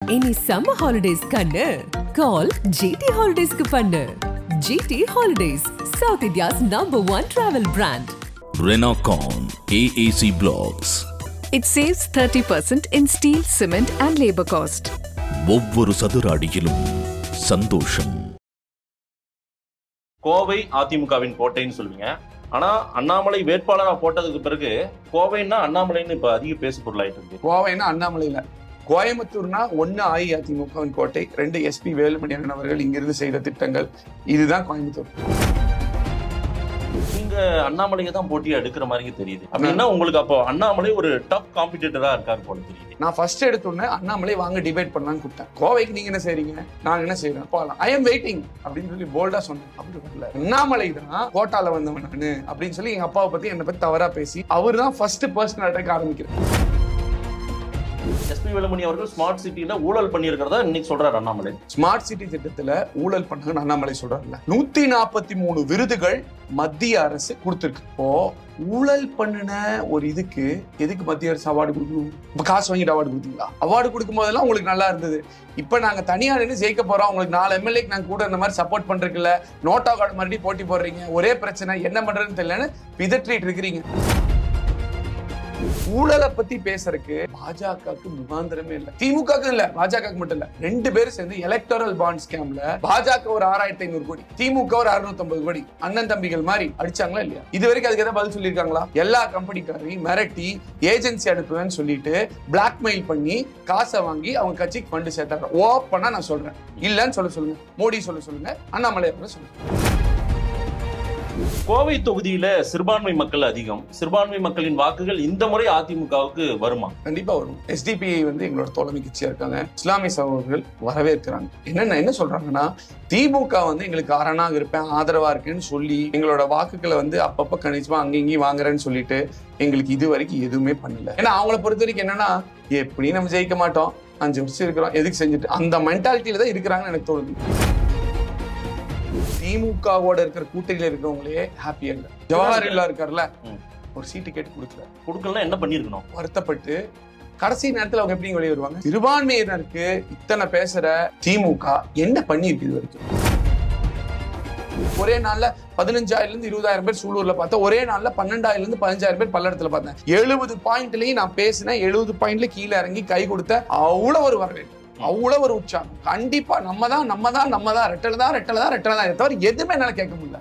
Any summer holidays kannu call GT Holidays ku pannu. GT Holidays, South India's #1 travel brand. Renocon AAC Blocks. It saves 30% in steel, cement and labor cost. ஒவ்வொரு சதுர அடியிலும் சந்தோஷம். கோவை அதிமுகவின் கோட்டைன்னு சொல்லுவீங்க. ஆனா அண்ணாமலை வேட்பாளரா போட்டதுக்கு பிறகு கோவைன்னா அண்ணாமலைன்னு இப்ப அதிக பேசு பொருளாயிட்டு இருக்கு. கோவைன்னா அண்ணாமலையில, கோயம்புத்தூர்னா 1 அஇஅதிமுகவின் கோட்டை, 2 SP வேலுமணி அண்ணன் அவர்கள் இங்கிருந்து செய்த திட்டங்கள், இதுதான் கோயம்புத்தூர். நீங்க அண்ணாமலையை தான் போட்டியா எடுக்கிற மாதிரி தெரியுது. அப்படின்னா உங்களுக்கு அப்போ அண்ணாமலை ஒரு டஃப் காம்படிட்டரா இருக்காரு போல தெரியுது. நான் ஃபர்ஸ்ட் எடுத்தோன்னே அண்ணாமலை வாங்க டிபேட் பண்ணலான்னு கூப்பிட்டேன். கோவைக்கு நீங்க என்ன செய்றீங்க, நாங்க என்ன செய்யறோம், போகலாம், ஐ எம் வெயிட்டிங் அப்படின்னு சொல்லி போல்டா சொன்னேன். அப்படி வரல, அண்ணாமலை தான் கோட்டால வந்தவன் நானு அப்படின்னு சொல்லி எங்க அப்பாவை பத்தி என்னை பத்தி தவறா பேசி அவர் தான் ஃபர்ஸ்ட் பர்சனல் அட்டாக் ஆரம்பிக்கிறார். எஸ்பி வேலுமணி அவர்கள் ஸ்மார்ட் சிட்டில ஊழல் பண்ணியிருக்கிறதா இன்னைக்கு சொல்றாரு அண்ணாமலை. ஸ்மார்ட் சிட்டி திட்டத்துல ஊழல் பண்ணாங்கன்னு அண்ணாமலை சொல்றாருல்ல. 143 விருதுகள் மத்திய அரசு கொடுத்திருக்கு. இப்போ ஊழல் பண்ணின ஒரு இதுக்கு எதுக்கு மத்திய அரசு அவார்டு கொடுக்கணும்? இப்ப காசு வாங்கிட்டு அவார்டு கொடுத்தீங்களா? அவார்டு கொடுக்கும் போதெல்லாம் உங்களுக்கு நல்லா இருந்தது. இப்ப நாங்க தனியா நின்று ஜெயிக்க போறோம், உங்களுக்கு 4 MLAக்கு நாங்க கூட இந்த மாதிரி சப்போர்ட் பண்றதுக்குல்ல, நோட்டா கார்டு மறுபடியும் போட்டி போடுறீங்க, ஒரே பிரச்சனை, என்ன பண்றதுன்னு தெரியலன்னு பிதற்றிட்டு இருக்கிறீங்க. ஊழலை பத்தி பேசுறதுக்கு பாஜகவுக்கு முகாந்திரமே இல்ல, திமுகவுக்கு இல்ல, பாஜகவுக்கு மட்டும் இல்ல, 2 பேரும் சேர்ந்து எலக்டோரல் பாண்ட் ஸ்கேம்ல பாஜக ஒரு 6500 கோடி, திமுக ஒரு 650 கோடி, அண்ணன் தம்பிகள் மாதிரி அடிச்சாங்களா இல்லையா? இது வரைக்கும் அதுக்கு ஏதாவது பதில் சொல்லியிருக்காங்களா? எல்லா கம்பெனிக்காரையும் மிரட்டி ஏஜென்சி அனுப்புவேன்னு சொல்லிட்டு பிளாக்மெயில் பண்ணி காசை வாங்கி அவங்க கட்சிக்கு ஃபண்டு சேர்த்தாங்க. ஓப்பனா நான் சொல்றேன், இல்லன்னு சொல்லுங்க, மோடி சொல்லுங்க, அண்ணாமலை சொல்லுங்க. கோவை தொகுதியில சிறுபான்மை மக்கள் அதிகம். சிறுபான்மை மக்களின் வாக்குகள் இந்த முறை அதிமுகவுக்கு வருமா? கண்டிப்பா வரும். SDPI எங்களோட தோழமை கட்சியா இருக்காங்க. இஸ்லாமிய சகோதரர்கள் வரவேற்கிறாங்க. என்ன சொல்றாங்கன்னா, திமுக எங்களுக்கு அரணாக இருப்பேன், ஆதரவா இருக்குன்னு சொல்லி எங்களோட வாக்குகளை அப்பப்ப கணிசமா அங்கேயும் வாங்குறேன்னு சொல்லிட்டு எங்களுக்கு இது வரைக்கும் எதுவுமே பண்ணல. ஏன்னா அவங்கள பொறுத்த வரைக்கும் என்னன்னா, எப்படி நம்ம ஜெயிக்க மாட்டோம், 5 வருஷம் இருக்கிறோம், எதுக்கு செஞ்சுட்டு அந்த மென்டாலிட்டியில தான் இருக்கிறாங்கன்னு எனக்கு தோணுது. திமுகவோட இருக்கிற கூட்டணியில இருக்கிறவங்களே ஹாப்பியா இல்ல. ஜவஹர்லால் இருக்காருல்ல, ஒரு சீட்டு கேட்டு கொடுக்கல என்ன பண்ணிருக்கணும், வருத்தப்பட்டு கடைசி நேரத்துல அவங்க எப்படி வெளியே வருவாங்க? சிறுபான்மையினருக்கு இத்தனை பேசுற திமுக என்ன பண்ணிருக்கு இது வரைக்கும்? ஒரே நாள்ல 15,000 இருந்து 20,000 பேர் சூலூர்ல பார்த்தேன். ஒரே நாள்ல 12,000 இருந்து 15,000 பேர் பல்லடத்துல பார்த்தேன். 70 பாயிண்ட்லயும் நான் பேசினேன். 70 பாயிண்ட்ல கீழே இறங்கி கை கொடுத்த அவ்வளவு ஒரு வரவேற்பு, அவ்வளவு ஒரு உற்சாகம். கண்டிப்பா நம்ம தான் ரெட்டலை தான் தவிர எதுவுமே என்னால கேட்க முடியல.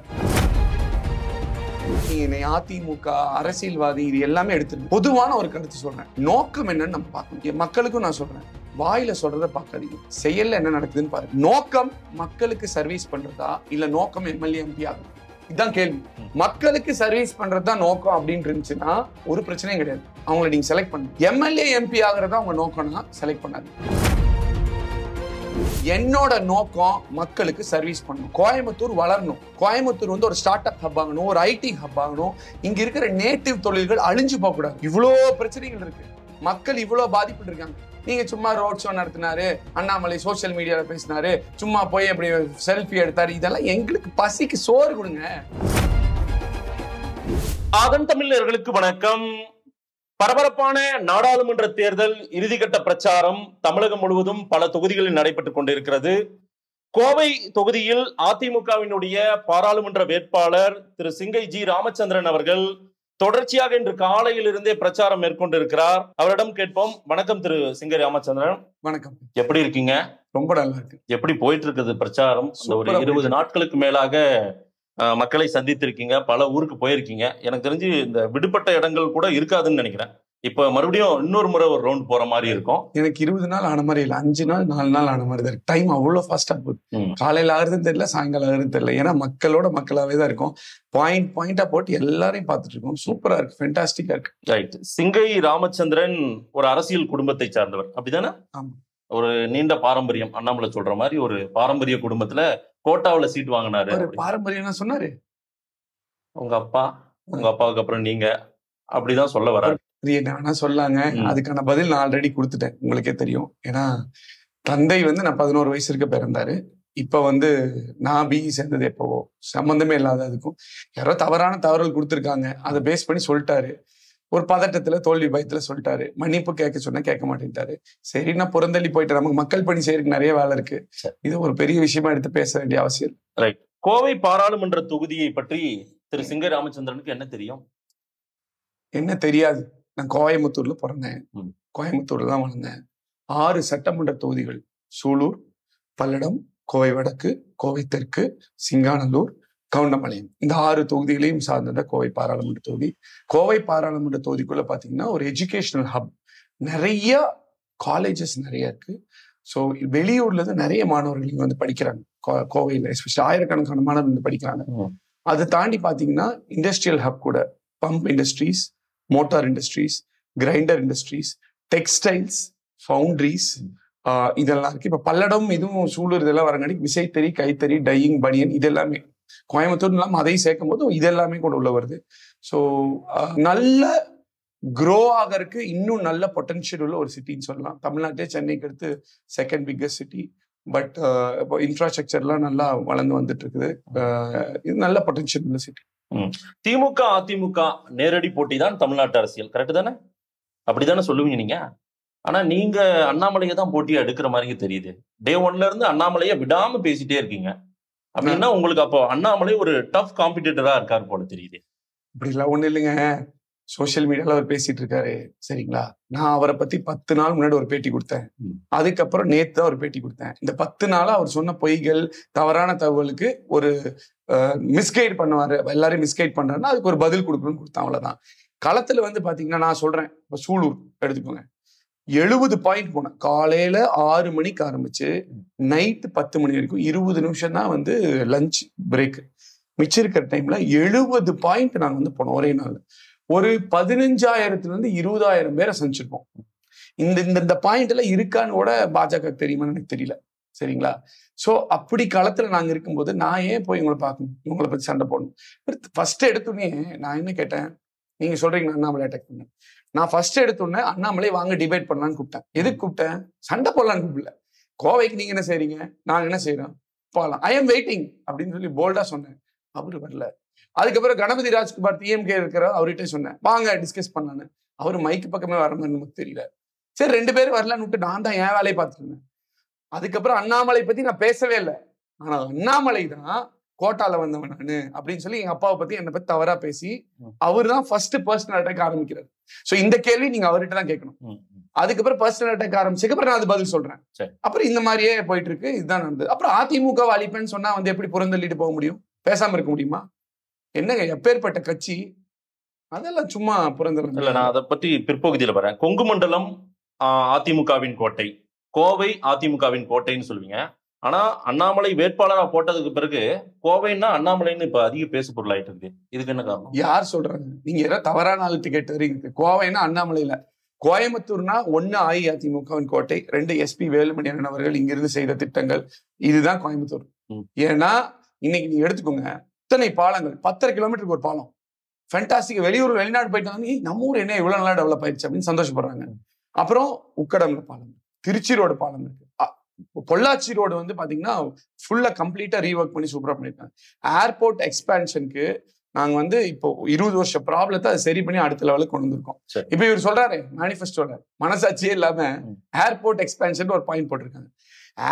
அதிமுக அரசியல்வாதி இது எல்லாமே எடுத்து பொதுவான ஒரு கருத்து சொல்றேன். நோக்கம் என்னன்னு நம்ம பார்க்கணும். மக்களுக்கும் நான் சொல்றேன், வாயில சொல்றத பார்க்காதீங்க, செயல்ல என்ன நடக்குதுன்னு பாருங்க. நோக்கம் மக்களுக்கு சர்வீஸ் பண்றதா, இல்ல நோக்கம் MLA MP ஆகும்? இதுதான் கேள்வி. மக்களுக்கு சர்வீஸ் பண்றதுதான் நோக்கம் அப்படின்னு இருந்துச்சுன்னா ஒரு பிரச்சனையும் கிடையாது, அவங்களை நீங்க செலக்ட் பண்ணுங்க. MLA MP ஆகுறதா உங்க நோக்கம்னா செலக்ட் பண்ணாது. என்னோட நோக்கம் மக்களுக்கு சர்வீஸ் பண்ணணும், கோயம்புத்தூர் வளரணும், கோயம்புத்தூர் ஒரு ஸ்டார்ட் அப் ஹப் ஆகணும், ஒரு IT ஹப் ஆகணும், இங்க இருக்கிற நேட்டிவ் தொழில்கள் அழிஞ்சு போக கூடாது. இவ்வளோ பிரச்சனைகள் இருக்கு, மக்கள் இவ்வளவு பாதிப்பு இருக்காங்க. நீங்க சும்மா ரோட் ஷோ நடத்தினாரு, அண்ணாமலை சோசியல் மீடியால பேசினாரு, சும்மா போய் அப்படி செல்ஃபி எடுத்தாரு, இதெல்லாம் எங்களுக்கு பசிக்கு சோறு கொடுங்க. ஆதன் தமிழர்களுக்கு வணக்கம். பரபரப்பான நாடாளுமன்ற தேர்தல் இறுதிக்கட்ட பிரச்சாரம் தமிழகம் முழுவதும் பல தொகுதிகளில் நடைபெற்றுக் கொண்டிருக்கிறது. கோவை தொகுதியில் அதிமுகவினுடைய பாராளுமன்ற வேட்பாளர் திரு சிங்கை ஜி ராமச்சந்திரன் அவர்கள் தொடர்ச்சியாக இன்று காலையிலிருந்தே பிரச்சாரம் மேற்கொண்டிருக்கிறார். அவரிடம் கேட்போம். வணக்கம் திரு சிங்கை ராமச்சந்திரன். வணக்கம், எப்படி இருக்கீங்க? ரொம்ப நல்லா இருக்கு. எப்படி போயிட்டு இருக்குது பிரச்சாரம்? ஒரு 20 நாட்களுக்கு மேலாக மக்களை சந்தித்திருக்கீங்க, பல ஊருக்கு போயிருக்கீங்க. எனக்கு தெரிஞ்சு இந்த விடுபட்ட இடங்கள் கூட இருக்காதுன்னு நினைக்கிறேன். இப்ப மறுபடியும் இன்னொரு முறை ஒரு ரவுண்ட் போற மாதிரி இருக்கும். எனக்கு 20 நாள் ஆன மாதிரி இல்ல, 5 நாள் 4 நாள் ஆன மாதிரி தான் இருக்கு. டைம் அவ்வளவு ஃபாஸ்டா போகுது. காலையில ஆகுறதுன்னு தெரியல, சாயங்காலம் ஆகுறதுன்னு தெரியல. ஏன்னா மக்களாவே தான் இருக்கும். பாயிண்டா போட்டு எல்லாரையும் பார்த்துட்டு இருக்கோம். சூப்பரா இருக்கு, ஃபென்டாஸ்டிக்கா இருக்கு. ரைட். சிங்கை ராமச்சந்திரன் ஒரு அரசியல் குடும்பத்தை சார்ந்தவர், அப்படிதானே? ஆமா. ஒரு நீண்ட பாரம்பரியம், அண்ணாமலை சொல்ற மாதிரி ஒரு பாரம்பரிய குடும்பத்துல கோட்டாவுல சீட் வாங்கினாரு. பாரம்பரியம் சொன்னாரு உங்க அப்பாவுக்கு அப்புறம் நீங்க, அப்படிதான் சொல்ல வர்றாரு. என்ன சொல்லாங்க, அதுக்கான பதில் நான் ஆல்ரெடி கொடுத்துட்டேன், உங்களுக்கே தெரியும். ஏன்னா தந்தை நான் 11 வயசு இருக்க பிறந்தாரு. இப்ப நான் BE சேர்ந்தது எப்பவோ, சம்பந்தமே இல்லாத அதுக்கும் யாரோ தவறுகள் கொடுத்துருக்காங்க, அதை பேஸ் பண்ணி சொல்லிட்டாரு. ஒரு பதட்டத்துல தோல்வி பயத்துல சொல்லிட்டாரு. மன்னிப்பு கேட்க சொன்னா கேட்க மாட்டேன்ட்டாரு. சரி, நான் புறந்தள்ளி போயிட்டேன், நமக்கு மக்கள் பணி செய்யறதுக்கு நிறைய வேலை இருக்கு, இது ஒரு பெரிய விஷயமா எடுத்து பேச வேண்டிய அவசியம். ரைட். கோவை பாராளுமன்ற தொகுதியை பற்றி திரு சிங்கை ராமச்சந்திரனுக்கு என்ன தெரியும்? என்ன தெரியாது? நான் கோயம்புத்தூர்ல பிறந்தேன், கோயம்புத்தூர்ல தான் வளர்ந்தேன். 6 சட்டமன்ற தொகுதிகள், சூலூர், பல்லடம், கோவை வடக்கு, கோவை தெற்கு, சிங்காநல்லூர், கவுண்டமலையம், இந்த 6 தொகுதிகளையும் சார்ந்தத கோவை பாராளுமன்ற தொகுதி. கோவை பாராளுமன்ற தொகுதிக்குள்ள பாத்தீங்கன்னா ஒரு எஜுகேஷனல் ஹப், நிறைய காலேஜஸ் நிறைய இருக்கு. ஸோ வெளியூர்ல இருந்து நிறைய மாணவர்கள் இங்க வந்து படிக்கிறாங்க. கோவையில் எஸ்பெஷலி ஆயிரக்கணக்கான மாணவர்கள் வந்து படிக்கிறாங்க. அதை தாண்டி பாத்தீங்கன்னா இண்டஸ்ட்ரியல் ஹப் கூட, pump industries, motor industries, grinder industries, textiles, foundries, இதெல்லாம் இருக்கு. இப்ப பல்லடம் இதுவும் சூலூர் இதெல்லாம் வரங்காட்டி விசைத்தறி, கைத்தறி, டையிங், பனியன், இது எல்லாமே கோயம்புத்தூர் இல்லாம அதையும் சேர்க்கும் போது இதெல்லாமே கூட உள்ள வருது. ஸோ நல்ல க்ரோ ஆகிறதுக்கு இன்னும் நல்ல பொட்டன்ஷியல் உள்ள ஒரு சிட்டின்னு சொல்லலாம். தமிழ்நாட்டே சென்னைக்கு அடுத்து செகண்ட் பிக்கஸ்ட் சிட்டி. பட் இப்போ இன்ஃப்ராஸ்ட்ரக்சர்லாம் நல்லா வளர்ந்து வந்துட்டு இருக்குது. இது நல்ல பொட்டன்ஷியல் உள்ள சிட்டி. திமுக அதிமுக நேரடி போட்டி தான் தமிழ்நாட்டு அரசியல், கரெக்ட் தானே? அப்படித்தானே சொல்லுவீங்க நீங்க? ஆனா நீங்க அண்ணாமலையை தான் போட்டியா எடுக்கிற மாதிரி தெரியுது. டே 1ல இருந்து அண்ணாமலையை விடாம பேசிட்டே இருக்கீங்க. அப்படின்னா உங்களுக்கு அப்போ அண்ணாமலை ஒரு டஃப் காம்படிட்டரா இருக்காரு போல தெரியுது. இப்படிலாம் ஒண்ணு இல்லைங்க. சோசியல் மீடியால அவர் பேசிட்டு இருக்காரு, சரிங்களா? நான் அவரை பத்தி 10 நாள் முன்னாடி ஒரு பேட்டி கொடுத்தேன். அதுக்கப்புறம் நேத்து தான் ஒரு பேட்டி கொடுத்தேன். இந்த 10 நாளா அவர் சொன்ன பொய்கள், தவறான தகவலுக்கு ஒரு மிஸ்கைட் பண்ணுவாரு, எல்லாரையும் மிஸ்கைட் பண்றாருன்னா அதுக்கு ஒரு பதில் கொடுக்கணும்னு கொடுத்தேன், அவ்வளவுதான். களத்துல வந்து பாத்தீங்கன்னா நான் சொல்றேன், இப்ப சூலூர் எடுத்துக்கோங்க, 70 பாயிண்ட் போனேன். காலையில 6 மணிக்கு ஆரம்பிச்சு நைட்டு 10 மணி வரைக்கும் 20 நிமிஷம் தான் வந்து லஞ்ச் பிரேக். மிச்சம் இருக்கிற டைம்ல 70 பாயிண்ட் நாங்க வந்து போனோம் ஒரே நாள். ஒரு 15,000 இருந்து 20,000 பேரை சந்திச்சிருப்போம். இந்த பாயிண்ட் எல்லாம் இருக்கான்னு கூட பாஜக தெரியுமான்னு எனக்கு தெரியல, சரிங்களா? சோ அப்படி களத்துல நாங்க இருக்கும்போது நான் ஏன் போய் இவங்களை பார்க்கணும், இவங்களை பத்தி சண்டை போடணும்? ஃபர்ஸ்ட் எடுத்தோடனே நான் என்ன கேட்டேன், நீங்க சொல்றீங்க அண்ணாமலை அட்டாக் பண்ண, நான் ஃபர்ஸ்ட் எடுத்தோடனே அண்ணாமலை வாங்க டிபேட் பண்ணலான்னு கூப்பிட்டேன். எதுக்கு கூப்பிட்டேன்? சண்டை போடலான்னு கூப்பிடல. கோவைக்கு நீங்க என்ன செய்றீங்க, நாங்க என்ன செய்யறோம், போகலாம், ஐ எம் வெயிட்டிங் அப்படின்னு சொல்லி போல்டா சொன்னேன். அவரு வரல. அதுக்கப்புறம் கணபதி ராஜ்குமார் டிஎம்கே இருக்கிற அவர்கிட்ட சொன்னேன், வாங்க டிஸ்கஸ் பண்ணான்னு. அவரு மைக்கு பக்கமே வர மாதிரி நமக்கு தெரியல. சரி, 2 பேரும் வரலான்னு விட்டு நான் தான் என் வேலையை பார்த்துட்டு இருந்தேன். அதுக்கப்புறம் அண்ணாமலை பத்தி நான் பேசவே இல்லை. ஆனா அண்ணாமலை தான் கோட்டால வந்தவன் நானு அப்படின்னு சொல்லி எங்க அப்பாவை பத்தி என்னை பத்தி தவறா பேசி அவர் தான் ஃபர்ஸ்ட் பர்சனல் அட்டாக் ஆரம்பிக்கிறாரு. சோ இந்த கேள்வி நீங்க அவர்கிட்ட தான் கேட்கணும். அதுக்கப்புறம் பர்சனல் அட்டாக் ஆரம்பிச்சதுக்கு அப்புறம் நான் அது பதில் சொல்றேன். அப்புறம் இந்த மாதிரியே போயிட்டு இருக்கு, இதுதான் நடந்தது. அப்புறம் அதிமுக அழிப்பேன்னு சொன்னா வந்து எப்படி புறந்தள்ளிட்டு போக முடியும், பேசாம இருக்க முடியுமா? என்னங்க எப்பேற்பட்ட கட்சி, அதெல்லாம் சும்மா புறந்தள்ள. இல்ல, நான் அதை பத்தி பிற்பகுதியில வரேன். கொங்கு மண்டலம் அதிமுகவின் கோட்டை, கோவை அதிமுகவின் கோட்டைன்னு சொல்லுவீங்க. ஆனா அண்ணாமலை வேட்பாளரா போட்டதுக்கு பிறகு கோவைன்னா அண்ணாமலைன்னு இப்ப அதிக பேசு பொருள் ஆயிட்டு இருக்கு. இதுக்கு என்ன காரணம்? யார் சொல்றாங்க? நீங்க ஏதாவது தவறான ஆளுக்கு கேட்டு கோவைன்னா அண்ணாமலையில, கோயம்புத்தூர்னா 1 அஇஅதிமுகவின் கோட்டை, 2 SP வேலுமணியன் அவர்கள் இங்கிருந்து செய்த திட்டங்கள், இதுதான் கோயம்புத்தூர். ஏன்னா இன்னைக்கு நீங்க எடுத்துக்கோங்க, இத்தனை பாலங்கள், 10 கிலோமீட்டருக்கு ஒரு பாலம், ஃபேண்டாஸ்டிக். வெளியூர் வெளிநாடு போயிட்டு வந்து நம்ம ஊர் என்ன இவ்வளவு நல்லா டெவலப் ஆயிடுச்சு அப்படின்னு சந்தோஷப்படுறாங்க. அப்புறம் உக்கடம்ல பாலம், திருச்சி ரோடு பாலம் இருக்கு, பொள்ளாச்சி ரோடு வந்து பாத்தீங்கன்னா ஃபுல்லா கம்ப்ளீட்டா ரீவொர்க் பண்ணி சூப்பரா பண்ணிருக்காங்க. ஏர்போர்ட் எக்ஸ்பான்ஷனுக்கு நாங்க வந்து இப்போ 20 வருஷ ப்ராப்ளத்தை அதை சரி பண்ணி அடுத்த லெவலுக்கு கொண்டு வந்திருக்கோம். இப்ப இவர் சொல்றாரு மேனிஃபெஸ்டோல, மனசாட்சியே இல்லாம ஏர்போர்ட் எக்ஸ்பான்ஷன் ஒரு பாயிண்ட் போட்டிருக்காங்க.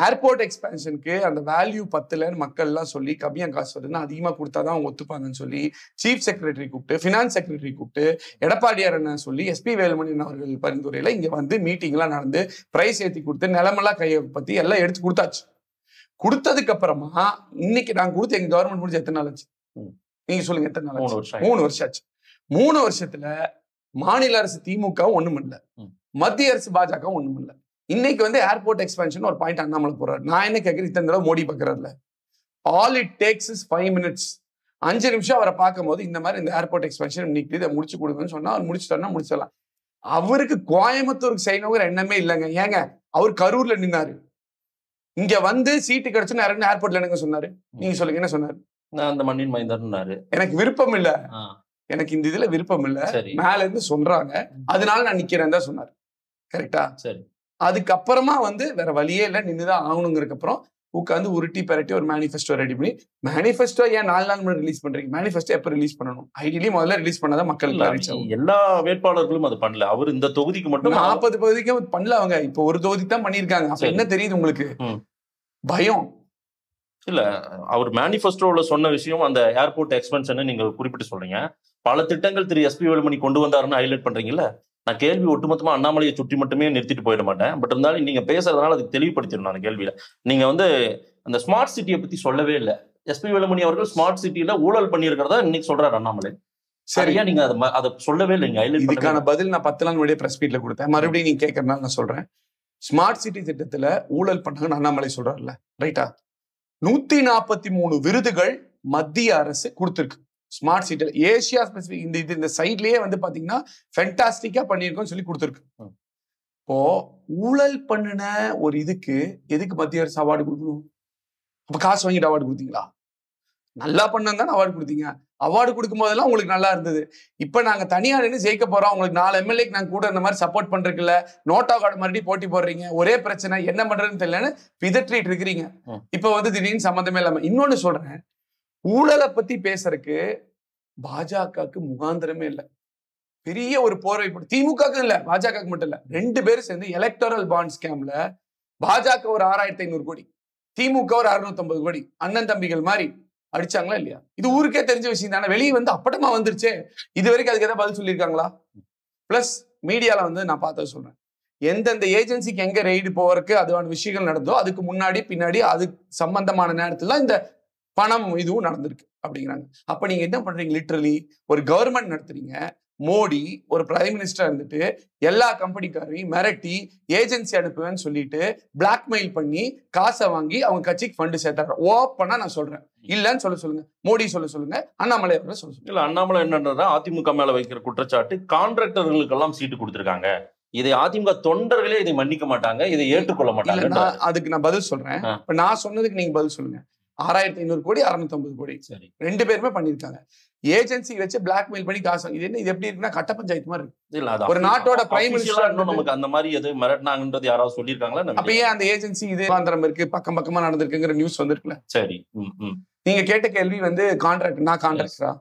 ஏர்போர்ட் எக்ஸ்பான்ஷனுக்கு அந்த வேல்யூ 10லன்னு மக்கள் எல்லாம் சொல்லி கம்மியா காசு வருதுன்னா அதிகமா கொடுத்தாதான் அவங்க ஒத்துப்பாங்கன்னு சொல்லி சீஃப் செக்ரட்டரி கூப்பிட்டு, பினான்ஸ் செக்ரட்டரி கூப்பிட்டு, எடப்பாடியார் என்ன சொல்லி, SP வேலுமணியன் அவர்கள் பரிந்துரையில இங்க வந்து மீட்டிங் எல்லாம் நடந்து பிரைஸ் ஏற்றி கொடுத்து நிலமெல்லாம் கையை பத்தி எல்லாம் எடுத்து கொடுத்தாச்சு. கொடுத்ததுக்கு அப்புறமா இன்னைக்கு நாங்க கொடுத்து எங்க கவர்மெண்ட் முடிஞ்சு எத்தனை நாள் ஆச்சு நீங்க சொல்லுங்க? எத்தனை நாள் ஆச்சு? 3 வருஷம் ஆச்சு. 3 வருஷத்துல மாநில அரசு திமுக ஒண்ணும் இல்ல, மத்திய அரசு பாஜக ஒண்ணும் இல்ல. இன்னைக்கு வந்து ஏர்போர்ட் எக்ஸ்பான்ஷன் ஒரு பாயிண்ட் அண்ணாமலை போறாரு. நான் என்ன கேட்கிறேன், இத்தனை தடவை மோடி பாக்குறாருல, all it takes is 5 minutes. 5 நிமிஷம் அவரை பார்க்கும் போது இந்த மாதிரி இந்த ஏர்போர்ட் எக்ஸ்பான்ஷன் இன்னைக்கு இதை முடிச்சு கொடுங்கன்னு சொன்னா அவர் முடிச்சுட்டாருன்னா முடிச்சிடலாம். அவருக்கு கோயம்புத்தூருக்கு செய்யணுங்கிற எண்ணமே இல்லைங்க. ஏங்க அவர் கரூர்ல நின்னாரு, இங்க வந்து சீட்டு கிடைச்சுன்னு இறங்க ஏர்போர்ட்ல என்னங்க சொன்னாரு? நீங்க சொல்லுங்க, என்ன சொன்னாரு? நான் அந்த மண்ணின் மைந்தர்னாரு. எனக்கு விருப்பம் இல்ல, எனக்கு இந்த இதுல விருப்பம் இல்ல, மேல இருந்து சொல்றாங்க, அதனால நான் நிக்கிறேன் தான் சொன்னாரு. கரெக்டா? சரி. அதுக்கப்புறமா வந்து வேற வழியே இல்லை, நின்றுதான் ஆகணுங்கிறதுக்கு அப்புறம் உட்காந்து உருட்டி பெரட்டி ஒரு மேனிஃபெஸ்டோ ரெடி பண்ணி, மேனிஃபெஸ்டோ ஏன் 4 நாள் முன்னாடி ரிலீஸ் பண்றீங்க? மேனிஃபெஸ்டோ எப்ப ரிலீஸ் பண்ணணும்? ஐடியலி முதல்ல ரிலீஸ் பண்ணாதான் மக்களுக்கு ரீச் ஆகும். எல்லா வேட்பாளர்களும் அது பண்ணல. அவர் இந்த தொகுதிக்கு மட்டும் 40 தொகுதிக்கு பண்ணல. அவங்க இப்போ ஒரு தொகுதி தான் பண்ணிருக்காங்க. அப்ப என்ன தெரியுது உங்களுக்கு? பயம் இல்ல. அவர் மேனிஃபெஸ்டோல சொன்ன விஷயம் அந்த ஏர்போர்ட் எக்ஸ்பென்ஷன் நீங்க குறிப்பிட்டு சொல்றீங்க. பல திட்டங்கள் திரு எஸ்பி வேலுமணி கொண்டு வந்தாருன்னு ஹைலைட் பண்றீங்கல்ல. நான் கேள்வி ஒட்டுமொத்தமா அண்ணாமலையை சுற்றி மட்டுமே நிறுத்திட்டு போயிட மாட்டேன். பட் இருந்தாலும் நீங்க பேசுறதுனால அதுக்கு தெளிவுபடுத்திடணும். அந்த கேள்வியில நீங்க வந்து அந்த ஸ்மார்ட் சிட்டியை பத்தி சொல்லவே இல்லை. எஸ்பி வேலுமணி அவர்கள் ஸ்மார்ட் சிட்டியில ஊழல் பண்ணியிருக்கிறதா இன்னைக்கு சொல்றாரு அண்ணாமலை. சரியா? நீங்க அதை சொல்லவே இல்லைங்க. இதுக்கான பதில் நான் 10 நாள் முன்னாடியே பிரஸ் மீட்ல கொடுத்தேன். மறுபடியும் நீங்க கேட்கறதுனால நான் சொல்றேன். ஸ்மார்ட் சிட்டி திட்டத்துல ஊழல் பண்ணாங்கன்னு அண்ணாமலை சொல்றாருல்ல, ரைட்டா? 143 விருதுகள் மத்திய அரசு கொடுத்திருக்கு ஸ்மார்ட் சிட்டில. ஏசியா ஸ்பெசிபிக் இந்த சைட்லயே வந்து பாத்தீங்கன்னா ஃபென்டாஸ்டிக்கா பண்ணிருக்கோம்னு சொல்லி கொடுத்திருக்கு. இப்போ ஊழல் பண்ணின ஒரு இதுக்கு எதுக்கு மத்திய அரசு அவார்டு கொடுக்கணும்? அப்ப காசு வாங்கிட்டு அவார்டு கொடுத்தீங்களா? நல்லா பண்ணதான் அவார்டு கொடுத்தீங்க. அவார்டு கொடுக்கும் போதெல்லாம் உங்களுக்கு நல்லா இருந்தது. இப்ப நாங்க தனியா நின்று ஜெயிக்க போறோம், உங்களுக்கு 4 எம்எல்ஏக்கு நாங்க கூட இந்த மாதிரி சப்போர்ட் பண்றதுக்குல்ல, நோட்டா கார்டு மறுபடியும் போட்டி போடுறீங்க, ஒரே பிரச்சனை, என்ன பண்றதுன்னு தெரியலன்னு பிதற்றிட்டு இருக்கிறீங்க. இப்ப வந்து திடீர்னு சம்மந்தமே இல்லாம. இன்னொன்னு சொல்றேன், ஊழலை பத்தி பேசுறதுக்கு பாஜகவுக்கு முகாந்திரமே இல்லை. பெரிய ஒரு போர்வை போட்டு திமுகவுக்கு இல்ல, பாஜகவுக்கு மட்டும் இல்ல, 2 பேரும் சேர்ந்து எலக்டோரல் பாண்ட் ஸ்கேம்ல பாஜக ஒரு 6500 கோடி, திமுக ஒரு 650 கோடி அண்ணன் தம்பிகள் மாதிரி அடிச்சாங்களா இல்லையா? இது ஊருக்கே தெரிஞ்ச விஷயம் தானே. வெளியே வந்து அப்பட்டமா வந்துருச்சே. இது வரைக்கும் அதுக்கு ஏதாவது பதில் சொல்லியிருக்காங்களா? பிளஸ் மீடியால வந்து நான் பார்த்தது சொல்றேன், எந்தெந்த ஏஜென்சிக்கு எங்க ரெய்டு போறதுக்கு அதுவான விஷயங்கள் நடந்தோ அதுக்கு முன்னாடி பின்னாடி அது சம்பந்தமான நேரத்துல இந்த பணம் இதுவும் நடந்திருக்கு அப்படிங்கிறாங்க. அப்ப நீங்க என்ன பண்றீங்க? லிட்டரலி ஒரு கவர்மெண்ட் நடத்துறீங்க. மோடி ஒரு பிரைம் மினிஸ்டர் இருந்துட்டு எல்லா கம்பெனிக்காரையும் மிரட்டி ஏஜென்சி அனுப்புவேன்னு சொல்லிட்டு பிளாக்மெயில் பண்ணி காசை வாங்கி அவங்க கட்சிக்கு ஃபண்டு சேர்த்தாரு. ஓப்பனா நான் சொல்றேன், இல்லன்னு சொல்லுங்க. மோடி சொல்லுங்க, அண்ணாமலை அவர்கள் சொல்லுங்க. இல்ல, அண்ணாமலை என்னன்றா அதிமுக மேல வைக்கிற குற்றச்சாட்டு கான்ட்ராக்டர்களுக்கு எல்லாம் சீட்டு கொடுத்திருக்காங்க. இதை அதிமுக தொண்டர்களே இதை மன்னிக்க மாட்டாங்க, இதை ஏற்றுக்கொள்ள மாட்டாங்க. அதுக்கு நான் பதில் சொல்றேன். இப்ப நான் சொன்னதுக்கு நீங்க பதில் சொல்லுங்க. 6500 கோடி 650 கோடி சரி 2 பேருமே பண்ணிருக்காங்க. ஏஜென்சி வச்சு பிளாக்மெயில் பண்ணி காசு. இது என்ன, இது எப்படி இருக்குன்னா கட்ட பஞ்சாயத்து மாதிரி இருக்கு. ஒரு நாட்டோட பிரைம் மினிஸ்டர் நமக்கு அந்த மாதிரி எது மிரட்டினாங்கன்றது யாராவது சொல்லியிருக்காங்களா? அப்ப ஏன் அந்த ஏஜென்சி இது ஆந்திரம் இருக்கு, பக்கமா நடந்திருக்குங்கிற நியூஸ் வந்திருக்குல்ல. சரி, நீங்க கேட்ட கேள்வி வந்து கான்ட்ராக்ட். நான் கான்ட்ராக்டரா?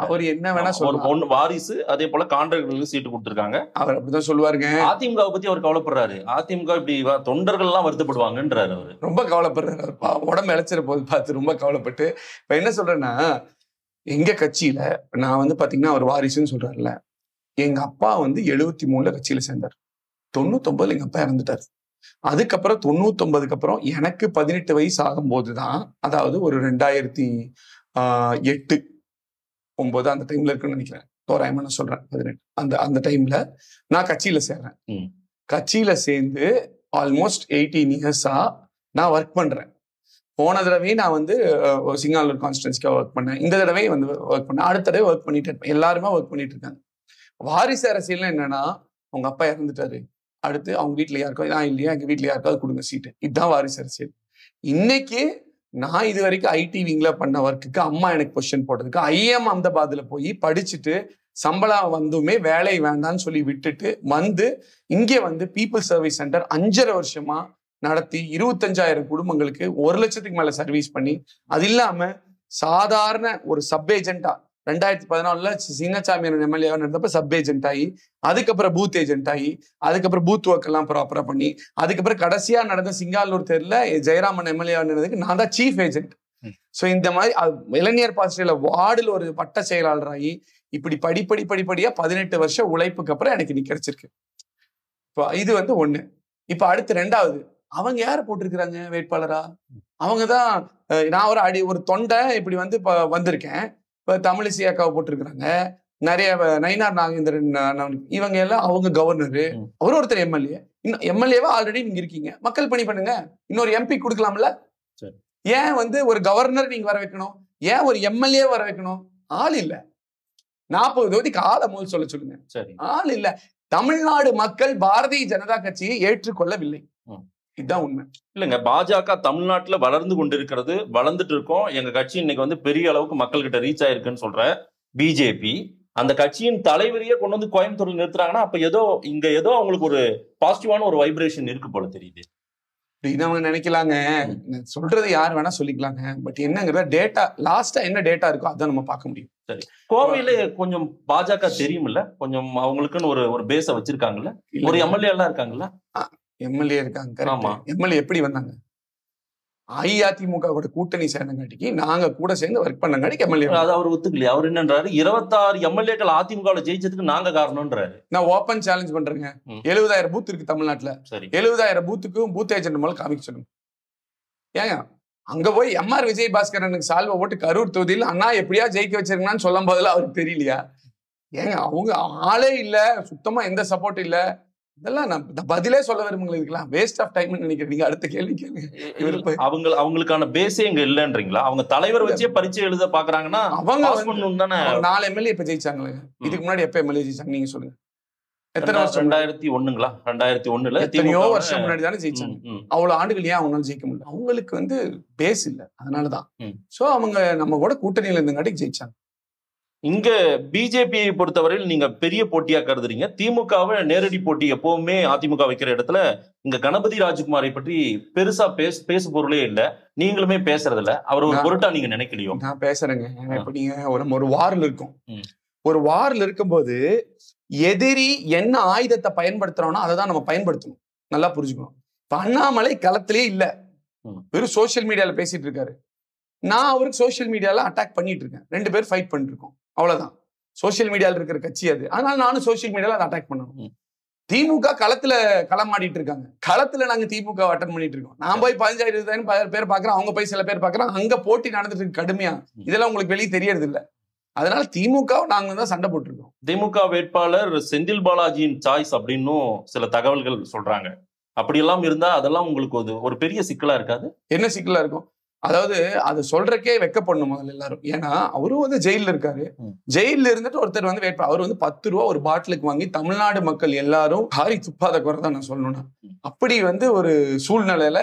அவர் என்ன வேணா சொல்லுவாரு, வாரிசு. அதே போல கான்ட்ராக்டர்களுக்கு சீட்டு கொடுத்திருக்காங்க. அவர் அப்படிதான் சொல்லுவாருங்க. அதிமுக பத்தி அவர் கவலைப்படுறாரு. அதிமுக இப்படி தொண்டர்கள் எல்லாம் வருத்தப்படுவாங்கன்றாரு. அவரு ரொம்ப கவலைப்படுறாரு. உடம்பு இழைச்சிட போது பார்த்து ரொம்ப கவலைப்பட்டு. இப்ப என்ன சொல்றேன்னா, எங்க கட்சியில நான் வந்து பாத்தீங்கன்னா அவர் வாரிசுன்னு சொல்றாருல, எங்க அப்பா வந்து 73ல கட்சியில சேர்ந்தார். 99ல எங்க அப்பா இறந்துட்டாரு. அதுக்கப்புறம் 99க்கு அப்புறம் எனக்கு 18 வயசு ஆகும் போதுதான், அதாவது ஒரு 2008, 9 அந்த டைம்ல இருக்குன்னு நினைக்கிறேன், தோராயமா நான் சொல்றேன் 18 அந்த டைம்ல நான் கட்சியில சேர்றேன். கட்சியில சேர்ந்து ஆல்மோஸ்ட் 18 இயர்ஸா நான் ஒர்க் பண்றேன். போன தடவையும் நான் வந்து சிங்காலூர் கான்ஸ்டிடன்சிக்காக ஒர்க் பண்ணேன். இந்த தடவையும் வந்து ஒர்க் பண்ணேன். அடுத்த தடவை ஒர்க் பண்ணிட்டு இருப்பேன். எல்லாருமே ஒர்க் பண்ணிட்டு இருக்காங்க. வாரிசு அரசியல்னா என்னன்னா, அவங்க அப்பா இறந்துட்டாரு, அடுத்து அவங்க வீட்டுல யாருக்கோ, நான் இல்லையா எங்க வீட்டுல யாருக்காவது கொடுங்க சீட்டு. இதுதான் வாரிசு அரசியல். இன்னைக்கு நான் இது வரைக்கும் ஐடி விங்ல பண்ண ஒர்க்குக்கு அம்மா எனக்கு பொசிஷன் போட்டதுக்கு ஐஎம் அஹமதாபாத்ல போய் படிச்சுட்டு சம்பளம் வந்துமே வேலை வேண்டாம்னு சொல்லி விட்டுட்டு வந்து இங்கே வந்து பீப்புள் சர்வீஸ் சென்டர் 5.5 வருஷமா நடத்தி 25,000 குடும்பங்களுக்கு 1 லட்சத்துக்கு மேல சர்வீஸ் பண்ணி, அது இல்லாம சாதாரண ஒரு சப் ஏஜென்டா 2014ல சிங்கச்சாமி எம்எல்ஏ நடந்தப்ப சப் ஏஜென்ட் ஆகி, அதுக்கப்புறம் பூத் ஏஜென்ட் ஆகி, அதுக்கப்புறம் பூத் ஒர்க் எல்லாம் ப்ராப்பரா பண்ணி, அதுக்கப்புறம் கடைசியா நடந்த சிங்காலூர் தேர்தல ஜெயராமன் எம்எல்ஏ நடந்ததுக்கு நான் தான் சீஃப் ஏஜென்ட். ஸோ இந்த மாதிரி இளைஞர் பாசறையில வார்டில் ஒரு வட்ட செயலாளராகி இப்படி படிப்படியா 18 வருஷம் உழைப்புக்கு அப்புறம் எனக்கு இன்னைக்கு கிடைச்சிருக்கு. இப்போ இது வந்து ஒண்ணு. இப்ப அடுத்து 2வது, அவங்க யார போட்டிருக்கிறாங்க வேட்பாளரா? அவங்கதான். நான் ஒரு தொண்டை இப்படி வந்து இப்ப வந்திருக்கேன். இப்ப தமிழிசை அக்காவை போட்டிருக்கிறாங்க, நிறைய நயினார் நாகேந்திரன், இவங்க எல்லாம் அவங்க கவர்னரு, அவர் ஒருத்தர் எம்எல்ஏ. இன்னும் எம்எல்ஏவா ஆல்ரெடி நீங்க இருக்கீங்க, மக்கள் பணி பண்ணுங்க, இன்னொரு எம்பி கொடுக்கலாம்ல. ஏன் வந்து ஒரு கவர்னர் நீங்க வர வைக்கணும்? ஏன் ஒரு எம்எல்ஏ வர வைக்கணும்? ஆள் இல்ல. 40 தொகுதிக்கு ஆளை முதல் சொல்ல சொல்லுங்க. ஆள் இல்ல. தமிழ்நாடு மக்கள் பாரதிய ஜனதா கட்சியை ஏற்றுக்கொள்ளவில்லை. இதுதான் உண்மை. இல்லைங்க, பாஜக தமிழ்நாட்டுல வளர்ந்து வளர்ந்துட்டு இருக்கோம். எங்க கட்சி இன்னைக்கு வந்து பெரிய அளவுக்கு மக்கள் கிட்ட ரீச் ஆயிருக்குன்னு சொல்ற பிஜேபி, அந்த கட்சியின் தலைவரையே கொண்டு வந்து கோயம்புத்தூர்ல நிறுத்துறாங்கன்னா அப்ப ஏதோ அவங்களுக்கு ஒரு பாசிட்டிவான ஒரு வைப்ரேஷன் இருக்கு போல தெரியுது. அவங்க நினைக்கலாங்க, சொல்றது யார் வேணா சொல்லிக்கலாங்க. பட் என்னங்கிறத டேட்டா லாஸ்டா என்ன டேட்டா இருக்கோ அதான் நம்ம பார்க்க முடியும். சரி, கோவையில கொஞ்சம் பாஜக தெரியுமில்ல, கொஞ்சம் அவங்களுக்குன்னு ஒரு பேஸ வச்சிருக்காங்கல்ல, ஒரு எம்எல்ஏ எல்லாம் இருக்காங்கல்ல. எம்எல்ஏ இருக்காங்க. ஆமா, எம்எல்ஏ எப்படி வந்தாங்க? அதிமுக கூட்டணி சேர்ந்தங்காட்டிக்கு நாங்க கூட சேர்ந்து ஒர்க் பண்ணங்காட்டிக்கு எம்எல்ஏ. அது அவர் ஒத்துக்கலையா? அவர் என்னன்றாரு, 26 எம்எல்ஏக்கள் அதிமுக ஜெயிச்சதுக்கு நாங்க காரணம்ன்றாரு. நான் ஓப்பன் சேலஞ்ச் பண்றேங்க. 70,000 பூத் இருக்கு தமிழ்நாட்டுல. 70,000 பூத்துக்கும் பூத் ஏஜென்ட் மேல காமிக்க சொல்லுங்க. ஏங்க அங்க போய் எம்ஆர் விஜயபாஸ்கரனுக்கு சால்வை போட்டு கரூர் தொகுதியில் அண்ணா எப்படியா ஜெயிக்க வச்சிருக்கீங்கன்னு சொல்லும் போதெல்லாம் அவருக்கு தெரியலையா? ஏங்க அவங்க ஆளே இல்ல, சுத்தமா எந்த சப்போர்ட் இல்ல. இதெல்லாம் நான் பதிலே சொல்ல விரும்புங்களா? இதுக்கெல்லாம் வேஸ்ட் ஆஃப் டைம்னு நினைக்கிறீங்க. அடுத்த கேள்வி கேளுங்க. அவங்களுக்கான பேஸே இங்க இல்லன்றீங்களா? அவங்க தலைவர் வச்சே பரீட்சை எழுத பாக்குறாங்கன்னா அவங்க 4 எம்எல்ஏ இப்ப ஜெயிச்சாங்களே. இதுக்கு முன்னாடி எப்ப எம்எல்ஏ ஜெயிச்சாங்க நீங்க சொல்லுங்க. எத்தனை வருஷம்? 2001ங்களா? 2001ல எத்தனையோ வருஷம் முன்னாடி தானே ஜெயிச்சாங்க. அவ்வளவு ஆண்டுகள் ஏன் அவங்களால ஜெயிக்க முடியல? அவங்களுக்கு பேஸ் இல்ல, அதனாலதான். சோ அவங்க நம்ம கூட கூட்டணியில இருந்தங்காட்டி ஜெயிச்சாங்க. இங்க பிஜேபியை பொறுத்தவரையில் நீங்க பெரிய போட்டியா கருதுறீங்க. திமுகவை நேரடி போட்டி எப்பவுமே அதிமுக வைக்கிற இடத்துல இங்க கணபதி ராஜ்குமாரை பற்றி பெருசா பேசு பொருளே இல்ல, நீங்களுமே பேசுறது இல்ல. அவர் ஒரு பொருட்டா நீங்க நினைக்கலையோ? நான் பேசுறேங்க. இப்ப நீங்க ஒரு வார்ல இருக்கும், ஒரு வார்ல இருக்கும்போது எதிரி என்ன ஆயுதத்தை பயன்படுத்துறோம்னா அதை தான் நம்ம பயன்படுத்தணும். நல்லா புரிஞ்சுக்கணும். இப்ப அண்ணாமலை களத்திலேயே இல்ல, வெறும் சோசியல் மீடியால பேசிட்டு இருக்காரு. நான் அவருக்கு சோசியல் மீடியால அட்டாக் பண்ணிட்டு இருக்கேன். 2 பேர் ஃபைட் பண்ணிட்டு இருக்கோம், அவ்வளவுதான். சோசியல் மீடியால இருக்கிற கட்சி அது. அதனால நானும் சோசியல் மீடியால அதை அட்டாக் பண்ணணும். திமுக களத்துல களமாடிட்டு இருக்காங்க. களத்துல நாங்க திமுக அட்டன் பண்ணிட்டு இருக்கோம். நான் போய் 15,000 பேர் பாக்குறேன், அவங்க போய் சில பேர் பாக்குறோம். அங்க போட்டி நடந்துட்டு இருக்கு கடுமையா. இதெல்லாம் உங்களுக்கு வெளியே தெரியறது இல்ல. அதனால திமுக நாங்க தான் சண்டை போட்டுருக்கோம். திமுக வேட்பாளர் செந்தில் பாலாஜியின் சாய்ஸ் அப்படின்னு சில தகவல்கள் சொல்றாங்க. அப்படி எல்லாம் இருந்தா அதெல்லாம் உங்களுக்கு ஒரு பெரிய சிக்கலா இருக்காது? என்ன சிக்கலா இருக்கும்? அதாவது அதை சொல்றக்கே வெக்கப்படணும் முதல்ல எல்லாரும். ஏன்னா அவரும் ஜெயில இருக்காரு. ஜெயில இருந்துட்டு ஒருத்தர் வேட்பாளர். அவர் 10 ரூபா ஒரு பாட்டிலுக்கு வாங்கி தமிழ்நாடு மக்கள் எல்லாரும் காரி துப்பாத குறை தான் நான் சொல்லணும்னா. அப்படி ஒரு சூழ்நிலையில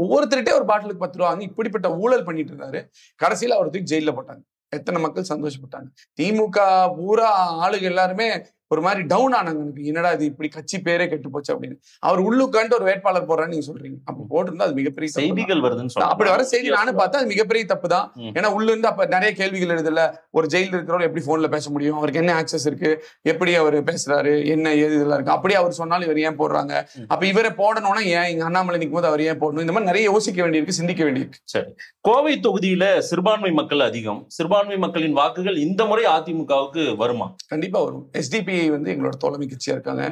ஒவ்வொருத்தருகிட்டே ஒரு பாட்டிலுக்கு 10 ரூபா வாங்கி இப்படிப்பட்ட ஊழல் பண்ணிட்டு இருந்தாரு. கடைசியில அவர் தூக்கி ஜெயில போட்டாங்க. எத்தனை மக்கள் சந்தோஷப்பட்டாங்க. திமுக பூரா ஆளுங்க எல்லாருமே ஒரு மாதிரி டவுன் ஆனாங்க. என்னடா இது இப்படி கட்சி பேரே கெட்டு போச்சு அப்படின்னு. அவர் உள்ளுக்காண்டு ஒரு வேட்பாளர் போடுறான்னு நீங்க சொல்றீங்க. அப்ப போட்டிருந்தா அது மிகப்பெரிய செய்திகள் வருதுன்னு அப்படி வர செய்தி நானும் பார்த்தா அது மிகப்பெரிய தப்பு தான். ஏன்னா உள்ள இருந்து அப்ப நிறைய கேள்விகள் எழுதுல. ஒரு ஜெயில இருக்கிறவர் எப்படி போன்ல பேச முடியும்? அவருக்கு என்ன ஆக்சஸ் இருக்கு? எப்படி அவர் பேசுறாரு? என்ன ஏது இதெல்லாம் இருக்கு? அப்படியே அவர் சொன்னாலும் இவர் ஏன் போடுறாங்க? அப்ப இவரை போடணும்னா ஏன் இங்க அண்ணாமலை நிற்கும் போது அவர் ஏன் போடணும்? இந்த மாதிரி நிறைய யோசிக்க வேண்டியிருக்கு, சிந்திக்க வேண்டியிருக்கு. சரி, கோவை தொகுதியில சிறுபான்மை மக்கள் அதிகம். சிறுபான்மை மக்களின் வாக்குகள் இந்த முறை அதிமுகவுக்கு வருமா? கண்டிப்பா வரும். SDP எங்களோட தோழமை கட்சியா இருக்காங்க.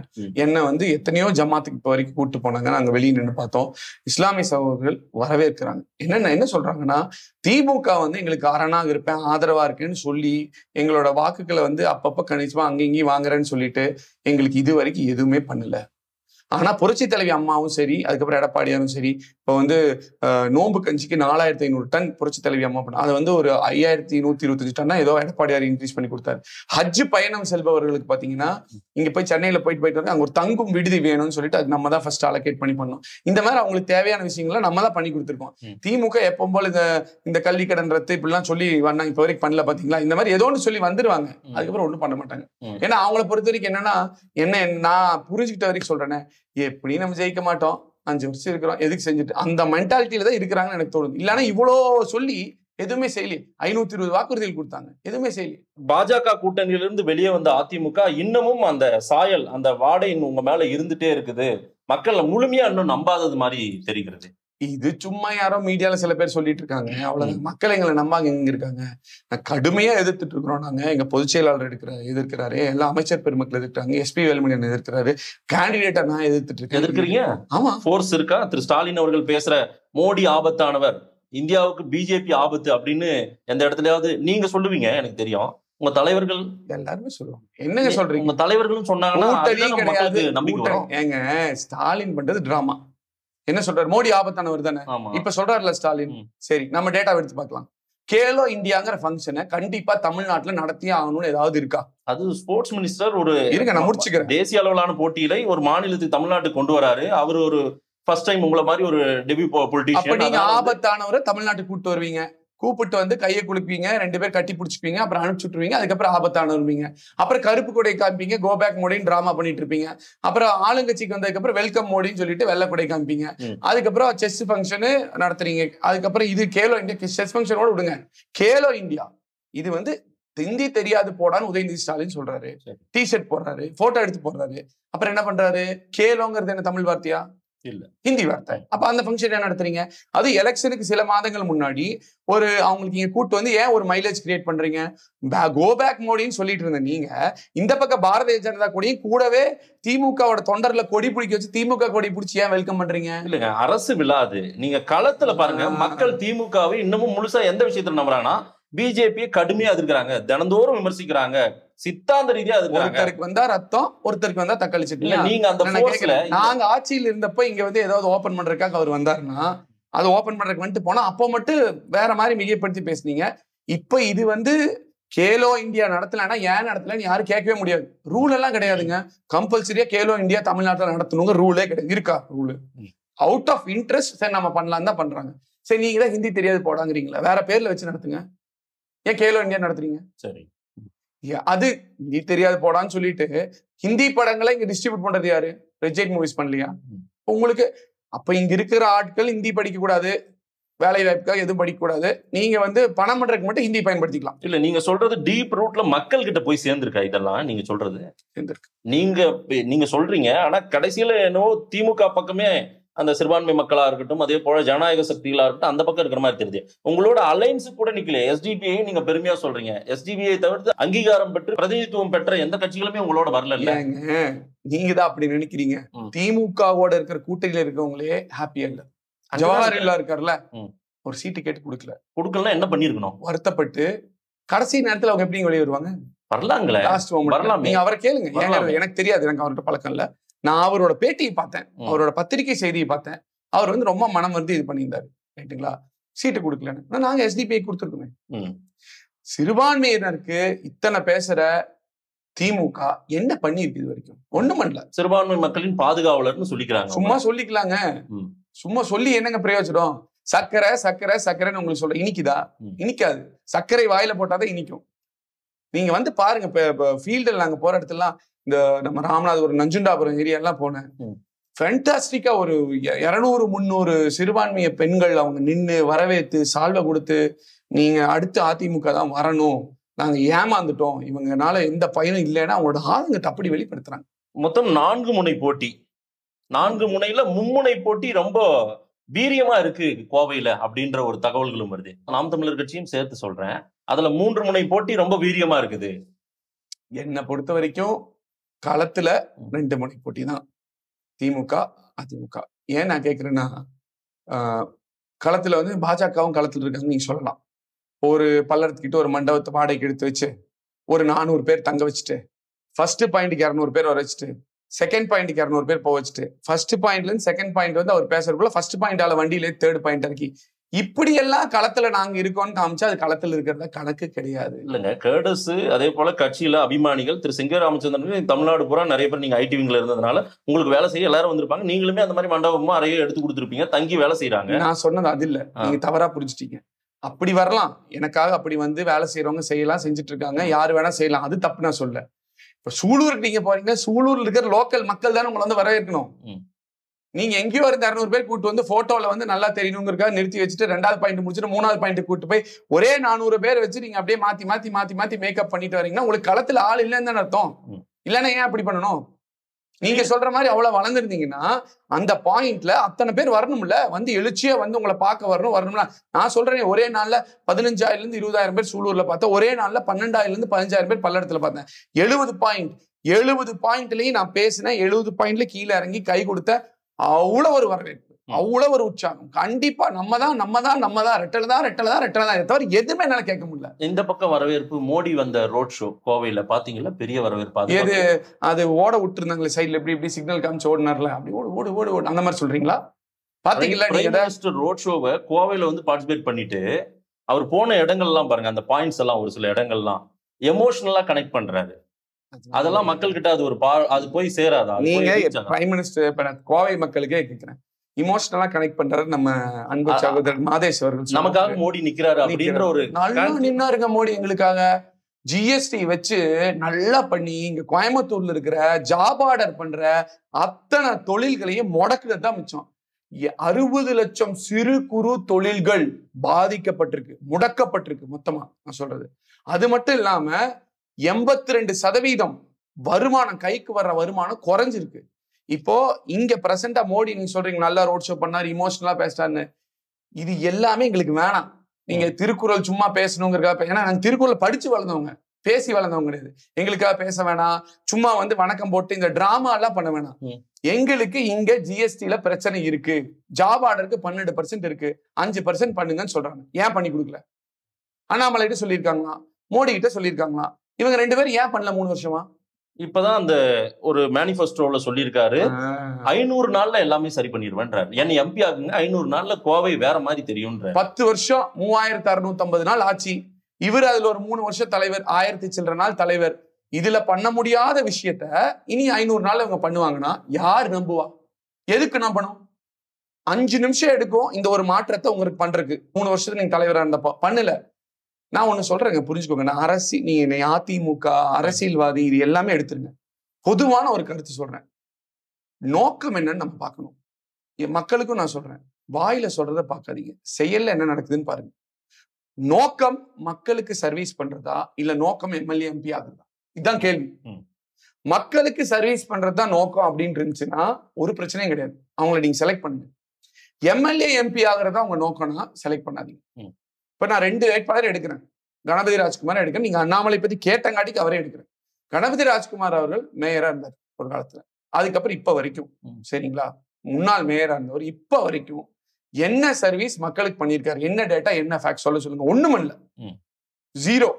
என்ன எத்தனையோ ஜமாத்துக்கு இப்ப வரைக்கும் கூட்டு போனாங்க. நாங்க வெளியே நின்று பார்த்தோம். இஸ்லாமிய சகோதரர்கள் வரவேற்கிறாங்க. என்ன சொல்றாங்கன்னா, திமுக எங்களுக்கு அரணாக இருப்பேன், ஆதரவா இருக்குன்னு சொல்லி எங்களோட வாக்குகளை அப்பப்ப கணிசமா அங்க இங்கேயும் வாங்குறேன்னு சொல்லிட்டு எங்களுக்கு இது வரைக்கும் எதுவுமே பண்ணல. ஆனா புரட்சி தலைவி அம்மாவும் சரி, அதுக்கப்புறம் எடப்பாடியாரும் சரி, இப்போ நோம்பு கஞ்சிக்கு 4,500 டன் புரட்சி தலைவி அம்மா பண்ண அதை ஒரு 5,125 டன்னா ஏதோ எடப்பாடியார் இன்க்ரீஸ் பண்ணி கொடுத்தாரு. ஹஜ் பயணம் செல்பவர்களுக்கு பாத்தீங்கன்னா இங்க போய் சென்னையில போயிட்டு வந்து அங்க ஒரு தங்கும் விடுதி வேணும்னு சொல்லிட்டு அது நம்ம தான் ஃபர்ஸ்ட் அலோகேட் பண்ணி பண்ணோம். இந்த மாதிரி அவங்களுக்கு தேவையான விஷயங்களை நம்ம தான் பண்ணி கொடுத்துருக்கோம். திமுக எப்பவும் போல இந்த கல்வி கடன் ரத்து இப்படிலாம் சொல்லி வந்தாங்க, இப்ப வரைக்கும் பண்ணல பாத்தீங்களா? இந்த மாதிரி ஏதோ ஒன்று சொல்லி வந்துருவாங்க, அதுக்கப்புறம் ஒன்றும் பண்ண மாட்டாங்க. ஏன்னா அவங்கள பொறுத்த வரைக்கும் என்னன்னா, நான் புரிஞ்சுக்கிட்ட வரைக்கும் சொல்றேனே, எப்படி நம்ம ஜெயிக்க மாட்டோம், 5 வருஷம் இருக்கிறோம், எதுக்கு செஞ்சுட்டு அந்த மென்டாலிட்டியில தான் இருக்கிறாங்கன்னு எனக்கு தோணுது. இல்லைன்னா இவ்வளோ சொல்லி எதுவுமே செய்யல. 520 வாக்குறுதிகள் கொடுத்தாங்க, எதுவுமே செய்யல. பாஜக கூட்டணியிலிருந்து வெளியே வந்த அதிமுக இன்னமும் அந்த சாயல், அந்த வாடை உங்க மேல இருந்துட்டே இருக்குது. மக்கள் முழுமையா இன்னும் நம்பாதது மாதிரி தெரிகிறது. இது சும்மா யாரோ மீடியால சில பேர் சொல்லிட்டு இருக்காங்க, அவ்வளவு. மக்கள் எங்களை நம்பாங்க எங்க இருக்காங்க. கடுமையா எதிர்த்துட்டு இருக்கிறோம் நாங்க. எங்க பொதுச் செயலாளர் எதிர்க்கிறாரு, எல்லா அமைச்சர் பெருமக்கள் எதிர்க்கிறாங்க, SP வேலுமணியன் எதிர்க்கிறாரு, கேண்டிடேட்டா நான் எதிர்க்கிறீங்க. ஆமா, போர்ஸ் இருக்கா? திரு ஸ்டாலின் அவர்கள் பேசுற மோடி ஆபத்தானவர், இந்தியாவுக்கு பிஜேபி ஆபத்து அப்படின்னு எந்த இடத்துலயாவது நீங்க சொல்லுவீங்க? எனக்கு தெரியும், உங்க தலைவர்கள் எல்லாருமே சொல்லுவாங்க. என்னங்க சொல்றீங்க? உங்க தலைவர்களும் சொன்னாங்கன்னா ஏங்க ஸ்டாலின் பண்றது டிராமா. என்ன சொல்றாரு? மோடி ஆபத்தானவர் தானே இப்ப சொல்றாருல ஸ்டாலின். சரி, நம்ம டேட்டா எடுத்து பார்க்கலாம். கேலோ இந்தியாங்கிற ஃபங்க்ஷனை கண்டிப்பா தமிழ்நாட்டுல நடத்தியே ஆகணும்னு ஏதாவது இருக்கா? அது ஸ்போர்ட்ஸ் மினிஸ்டர் ஒரு நான் முடிச்சுக்கிறேன். தேசிய அளவிலான போட்டியில ஒரு மாநிலத்துக்கு தமிழ்நாட்டுக்கு கொண்டு வராரு. அவர் ஒரு ஃபர்ஸ்ட் டைம் உங்களை மாதிரி ஒரு டெபியூ பொலிட்டிஷியன். நீங்க ஆபத்தானவரை தமிழ்நாட்டுக்கு கூட்டு வருவீங்க, கூப்பிட்டு வந்து கையை குளிப்பீங்க, 2 பேர் கட்டி பிடிச்சிப்பீங்க, அப்புறம் அனுப்பிச்சு விட்டுருவீங்க. அதுக்கப்புறம் ஆபத்தானவருவீங்க. அப்புறம் கருப்பு கொடை காமிப்பீங்க, கோ பேக் மோடின்னு டிராமா பண்ணிட்டு இருப்பீங்க. அப்புறம் ஆளுங்கட்சிக்கு வந்ததுக்கு அப்புறம் வெல்கம் மோடின்னு சொல்லிட்டு வெள்ளை கொடை காமிப்பீங்க. அதுக்கப்புறம் செஸ் ஃபங்க்ஷனு நடத்துறீங்க. அதுக்கப்புறம் இது கேலோ இந்தியா செஸ் ஃபங்க்ஷனோட விடுங்க. கேலோ இந்தியா இது வந்து ஹிந்தி தெரியாது போடான்னு உதயநிதி ஸ்டாலின் சொல்றாரு. டிஷர்ட் போடுறாரு, போட்டோ எடுத்து போடுறாரு. அப்புறம் என்ன பண்றாரு? கேலோங்கிறது என்ன தமிழ் வார்த்தையா? இல்ல, ஹிந்தி வார்த்தை. அப்ப அந்த ஃபங்க்ஷன் என்ன நடத்துறீங்க? அது எலெக்ஷனுக்கு சில மாதங்கள் முன்னாடி ஒரு அவங்களுக்கு நீங்க கூட்டு வந்து ஏன் ஒரு மைலேஜ் கிரியேட் பண்றீங்க? கோ பேக் மோடின்னு சொல்லிட்டு இருந்த நீங்க இந்த பக்கம் பாரதிய ஜனதா கொடியும் கூடவே திமுகவோட தொண்டர்ல கொடி பிடிக்க வச்சு திமுக கொடி பிடிச்சி ஏன் வெல்கம் பண்றீங்க? இல்லங்க, அரசு விழாது. நீங்க களத்துல பாருங்க, மக்கள் திமுகவை இன்னமும் முழுசா எந்த விஷயத்துல நம்புறாங்கன்னா பிஜேபியை கடுமையா எதிர்க்கிறாங்க, தினந்தோறும் விமர்சிக்கிறாங்க, சித்தாந்த ரீதியா ஒருத்தருக்கு வந்தா ரத்தம், ஒருத்தருக்கு வந்தா தக்காளி சட்னி. நீங்க அந்த நாங்க ஆட்சியில் இருந்தப்ப இங்க வந்து ஏதாவது ஓபன் பண்றதுக்காக அவர் வந்தாருன்னா அது ஓபன் பண்றதுக்கு வந்துட்டு போனா அப்போ மட்டும் வேற மாதிரி மிகைப்படுத்தி பேசுனீங்க. இப்ப இது வந்து கேலோ இந்தியா நடத்தலன்னா ஏன் நடத்தலன்னு யாரும் கேட்கவே முடியாது. ரூல் எல்லாம் கிடையாதுங்க. கம்பல்சரியா கேலோ இந்தியா தமிழ்நாட்டில் நடத்தணுங்க ரூலே கிடையாது. இருக்கா ரூல்? அவுட் ஆஃப் இன்ட்ரெஸ்ட் சரி நம்ம பண்ணலாம் தான் பண்றாங்க. சரி, நீங்க தான் ஹிந்தி தெரியாது போடாங்கிறீங்களா? வேற பேர்ல வச்சு நடத்துங்க. ஏன் கேலோ இந்தியா நடத்துறீங்க? சரி, அது ஹிந்தி தெரியாது போடான்னு சொல்லிட்டு ஹிந்தி படங்களை இங்க டிஸ்ட்ரிபியூட் பண்றது யாரு? ரெட் மூவிஸ் பண்ணலையா? உங்களுக்கு அப்ப இங்க இருக்கிற ஆட்கள் ஹிந்தி படிக்க கூடாது, வேலை வாய்ப்புக்காக எதுவும் படிக்க கூடாது, நீங்க வந்து பணம் பண்றதுக்கு மட்டும் ஹிந்தி பயன்படுத்திக்கலாம். இல்ல, நீங்க சொல்றது டீப் ரூட்ல மக்கள் கிட்ட போய் சேர்ந்திருக்கா? இதெல்லாம் நீங்க சொல்றது சேர்ந்திருக்கு. நீங்க சொல்றீங்க, ஆனா கடைசியில என்னவோ திமுக பக்கமே அந்த சிறுபான்மை மக்களா இருக்கட்டும், அதே போல ஜனநாயக சக்திகளா இருக்கட்டும், அந்த பக்கம் இருக்கிற மாதிரி தெரியுது. உங்களோட அலைன்ஸ் கூட நிக்கல. எஸ்டிபிஐ நீங்க பெருமையா சொல்றீங்க. எஸ்டிபிஐ தவிர்த்து அங்கீகாரம் பெற்று பிரதிநிதித்துவம் பெற்ற எந்த கட்சிகளுமே உங்களோட வரல. நீங்க தான் அப்படி நினைக்கிறீங்க. திமுகவோட இருக்கிற கூட்டணியில இருக்கவங்களே ஹாப்பியா இல்ல. ஜவஹர்லால் இருக்காருல்ல, ஒரு சீட்டு கேட்டு கொடுக்கல. என்ன பண்ணிருக்கணும்? வருத்தப்பட்டு கடைசி நேரத்துல அவங்க எப்படி வெளியே வருவாங்க? வரலாங்களே, நீங்க அவரை கேளுங்க. எனக்கு தெரியாது, எனக்கு அவர்கிட்ட பழக்கம் இல்ல. நான் அவரோட பேட்டியை பார்த்தேன், அவரோட பத்திரிகை செய்தியை பார்த்தேன். அவர் வந்து ரொம்ப மனம் வந்து இது பண்ணியிருந்தாரு. ரைட்டுங்களா? சீட்டு கொடுக்கலன்னு நாங்க எஸ்டிபிஐ கொடுத்துருக்கோமே. சிறுபான்மையினருக்கு இத்தனை பேசுற திமுக என்ன பண்ணிருக்கு இது வரைக்கும்? ஒண்ணும் பண்ணல. சிறுபான்மை மக்களின் பாதுகாவலர்னு சொல்லிக்கிறாங்க. சும்மா சொல்லிக்கலாங்க. சும்மா சொல்லி என்னங்க பிரயோஜனம்? சர்க்கரை சர்க்கரை சர்க்கரைன்னு உங்களுக்கு சொல்ற இனிக்குதா? இனிக்காது. சர்க்கரை வாயில போட்டாதான் இனிக்கும். நீங்க வந்து பாருங்க, இப்ப ஃபீல்டில் நாங்க போற இடத்துலாம், இந்த நம்ம ராமநாதபுரம் நஞ்சுண்டாபுரம் ஏரியா எல்லாம் போனேன். ஃபேண்டாஸ்டிக்கா ஒரு 200-300 சிறுபான்மைய பெண்கள் அவங்க நின்று வரவேற்று சால்வை கொடுத்து, நீங்க அடுத்து அதிமுக தான் வரணும், நாங்க ஏமாந்துட்டோம், இவங்கனால எந்த பயனும் இல்லைன்னா அவங்களோட ஆதங்கத்தை அப்படி வெளிப்படுத்துறாங்க. மொத்தம் 4 முனை போட்டி. 4 முனையில மும்முனை போட்டி ரொம்ப வீரியமா இருக்கு கோவையில அப்படின்ற ஒரு தகவல்களும் வருது. நாம் தமிழர் கட்சியும் சேர்த்து சொல்றேன். அதுல 3 முனை போட்டி ரொம்ப வீரியமா இருக்குது. என்னை பொறுத்த வரைக்கும் களத்துல 2 முனை போட்டி தான், திமுக அதிமுக. ஏன் நான் கேட்கிறேன்னா, களத்துல வந்து பாஜகவும் களத்துல இருக்காங்க நீங்க சொல்லலாம். ஒரு பல்லடத்துக்கிட்ட ஒரு மண்டபத்தை வாடகைக்கு எடுத்து வச்சு ஒரு 400 பேர் தங்க வச்சுட்டு, ஃபர்ஸ்ட் பாயிண்ட்டுக்கு 200 பேர் வர வச்சுட்டு, செகண்ட் பாயிண்ட்டுக்கு 200 பேர் போக வச்சுட்டு, ஃபர்ஸ்ட் பாயிண்ட்ல இருந்து செகண்ட் பாயிண்ட் வந்து அவர் பேசுறதுக்குள்ள ஃபர்ஸ்ட் பாயிண்டால வண்டியிலே தேர்ட் பாயிண்ட் இறக்கி, இப்படி எல்லாம் களத்துல நாங்க இருக்கோம்னு காமிச்சா அது களத்துல இருக்கிறத கணக்கு கிடையாது. இல்லைங்க, கேடஸ் அதே போல கட்சியில அபிமானிகள் திரு சிங்க ராமச்சந்திரன் தமிழ்நாடு பூரா நிறைய பேர் நீங்க ஐடி விங்ல இருந்ததுனால உங்களுக்கு வேலை செய்ய எல்லாரும் வந்திருப்பாங்க. நீங்களுமே அந்த மாதிரி மண்டபமா அறையை எடுத்து கொடுத்துருப்பீங்க, தங்கி வேலை செய்யறாங்க. நான் சொன்னது அது இல்ல, நீங்க தவறா புரிஞ்சுட்டீங்க. அப்படி வரலாம், எனக்காக அப்படி வந்து வேலை செய்யறவங்க செய்யலாம், செஞ்சுட்டு இருக்காங்க, யாரு வேணா செய்யலாம், அது தப்பு நான் சொல்ல. இப்ப சூலூருக்கு நீங்க போறீங்கன்னா சூலூர்ல இருக்கிற லோக்கல் மக்கள் தானே உங்களை வந்து வரவேற்கணும். நீங்க எங்கேயோ இருந்து 200 பேர் கூட்டு வந்து போட்டோல வந்து நல்லா தெரியணுங்கிறதுக்காக நிறுத்தி வச்சுட்டு 2வது பாயிண்ட் முடிச்சுட்டு 3வது பாயிண்ட் கூட்டு போய் ஒரே 400 பேர் வச்சு நீங்க அப்படியே மாத்தி மாத்தி மாத்தி மாத்தி மேக்கப் பண்ணிட்டு வரீங்கன்னா உங்களுக்கு களத்துல ஆள் இல்லைன்னு தானே அர்த்தம். இல்லைன்னா ஏன் அப்படி பண்ணணும்? நீங்க சொல்ற மாதிரி அவ்வளவு வளர்ந்துருந்தீங்கன்னா அந்த பாயிண்ட்ல அத்தனை பேர் வரணும்ல, வந்து எழுச்சியா வந்து உங்களை பார்க்க வரணும்னா. நான் சொல்றேன், ஒரே நாள்ல 15,000 இருந்து 20,000 பேர் சூலூர்ல பார்த்தேன், ஒரே நாள்ல 12,000 இருந்து 15,000 பேர் பல்லடத்துல பார்த்தேன். 70 பாயிண்ட்லயும் நான் பேசினேன், 70 பாயிண்ட்ல கீழே இறங்கி கை கொடுத்த அவ்வளவு ஒரு வரவேற்பு, அவ்வளவு ஒரு உற்சாகம். கண்டிப்பா நம்ம தான் ரெட்டல தான் தவிர எதுவுமே என்னால கேட்க முடியல. இந்த பக்கம் வரவேற்பு, மோடி வந்த ரோட் ஷோ கோவையில பாத்தீங்களா? பெரிய வரவேற்பு. எது அது ஓட விட்டுருந்தாங்களே சைட்ல, இப்படி சிக்னல் காமிச்சு ஓடினார்ல, அப்படி ஓடு அந்த மாதிரி சொல்றீங்களா? பாத்தீங்களா? நீங்க ரோட் ஷோவை கோவையில வந்து பார்ட்டிசிபேட் பண்ணிட்டு அவர் போன இடங்கள்லாம் பாருங்க, அந்த பாயிண்ட்ஸ் எல்லாம் ஒரு சில இடங்கள்லாம் எமோஷனலா கனெக்ட் பண்றாரு. அதெல்லாம் மக்கள் கிட்ட அது ஒரு அது போய் சேராதா? நீங்க பிரைம் மினிஸ்டர், இப்ப நான் கோவை மக்களுக்கே கேட்கிறேன், இமோஷனலா கனெக்ட் பண்றாரு நம்ம அன்பு சகோதரர் மாதேஷ் அவர்கள். நமக்காக மோடி நிக்கிறாரு அப்படின்ற ஒரு நல்லா நின்னாருங்க மோடி எங்களுக்காக. ஜிஎஸ்டி வச்சு நல்லா பண்ணி இங்க கோயம்புத்தூர்ல இருக்கிற ஜாப் ஆர்டர் பண்ற அத்தனை தொழில்களையும் முடக்குறது தான் மிச்சம். 60 லட்சம் சிறு குறு தொழில்கள் பாதிக்கப்பட்டிருக்கு, முடக்கப்பட்டிருக்கு மொத்தமா நான் சொல்றது. அது மட்டும் இல்லாம 82% வருமானம், கைக்கு வர்ற வருமானம் குறைஞ்சிருக்கு. இப்போ இங்க பிரசண்டா மோடி நீங்க சொல்றீங்க நல்லா ரோட் ஷோ பண்ணாரு, இமோஷனலா பேசிட்டாருன்னு. இது எல்லாமே எங்களுக்கு வேணாம். நீங்க திருக்குறள் சும்மா பேசணுங்கிறதுக்காக, ஏன்னா நாங்க திருக்குறள் படிச்சு வளர்ந்தவங்க, பேசி வளர்ந்தவங்க கிடையாது. எங்களுக்காக பேச வேணாம், சும்மா வந்து வணக்கம் போட்டு இந்த டிராமா எல்லாம் பண்ண வேணாம். எங்களுக்கு இங்க ஜிஎஸ்டில பிரச்சனை இருக்கு, ஜாப் ஆர்டருக்கு 12% இருக்கு, 5% பண்ணுங்கன்னு சொல்றாங்க. ஏன் பண்ணி கொடுக்கல? அண்ணாமலை கிட்ட சொல்லியிருக்காங்களா, மோடி கிட்ட சொல்லியிருக்காங்களா? இவங்க 2 பேரும் ஏன் பண்ணல 3 வருஷமா? இப்பதான் அந்த ஒரு மேனிஃபெஸ்டோல சொல்லியிருக்காரு, 500 நாள்ல எல்லாமே சரி பண்ணிடுவேன்றாரு. என்ன எம்பி ஆகுங்க, 500 நாள்ல கோவை வேற மாதிரி தெரியும்ன்ற. 10 வருஷம் 3650 நாள் ஆட்சி. இவர் அதுல ஒரு 3 வருஷம் தலைவர், 1000 சில்லற நாள் தலைவர். இதுல பண்ண முடியாத விஷயத்த இனி 500 நாள் இவங்க பண்ணுவாங்கன்னா யார் நம்புவா? எதுக்கு நம்பணும்? 5 நிமிஷம் எடுக்கும் இந்த ஒரு மாற்றத்தை உங்களுக்கு பண்றதுக்கு. 3 வருஷத்துக்கு நீங்க தலைவரா இருந்தப்போ பண்ணல. நான் ஒண்ணு சொல்றேங்க, புரிஞ்சுக்கோங்க. நான் நீங்க அதிமுக அரசியல்வாதி இது எல்லாமே எடுத்துருங்க. பொதுவான ஒரு கருத்து சொல்றேன். நோக்கம் என்னன்னு நம்ம பார்க்கணும். என் மக்களுக்கும் நான் சொல்றேன், வாயில சொல்றத பார்க்காதீங்க, செயல்ல என்ன நடக்குதுன்னு பாருங்க. நோக்கம் மக்களுக்கு சர்வீஸ் பண்றதா இல்ல நோக்கம் எம்எல்ஏ எம்பி ஆகுறதா? இதுதான் கேள்வி. மக்களுக்கு சர்வீஸ் பண்றதுதான் நோக்கம் அப்படின்னு இருந்துச்சுன்னா ஒரு பிரச்சனையும் கிடையாது, அவங்கள நீங்க செலக்ட் பண்ணுங்க. எம்எல்ஏ எம்பி ஆகுறதா உங்க நோக்கம்னா செலக்ட் பண்ணாதீங்க. இப்ப நான் 2 வேட்பாளர் எடுக்கிறேன், கணபதி ராஜ்குமார் எடுக்கிறேன். நீங்க அண்ணாமலை பத்தி கேட்டங்காட்டிக்கு அவரே எடுக்கிறேன். கணபதி ராஜ்குமார் அவர்கள் மேயரா இருந்தார் ஒரு காலத்துல, அதுக்கப்புறம் இப்ப வரைக்கும், சரிங்களா, முன்னாள் மேயரா இருந்தவர். இப்ப வரைக்கும் என்ன சர்வீஸ் மக்களுக்கு பண்ணியிருக்காரு, என்ன டேட்டா, என்ன ஃபேக்ட் சொல்லுங்க. ஒண்ணும் இல்ல, 0.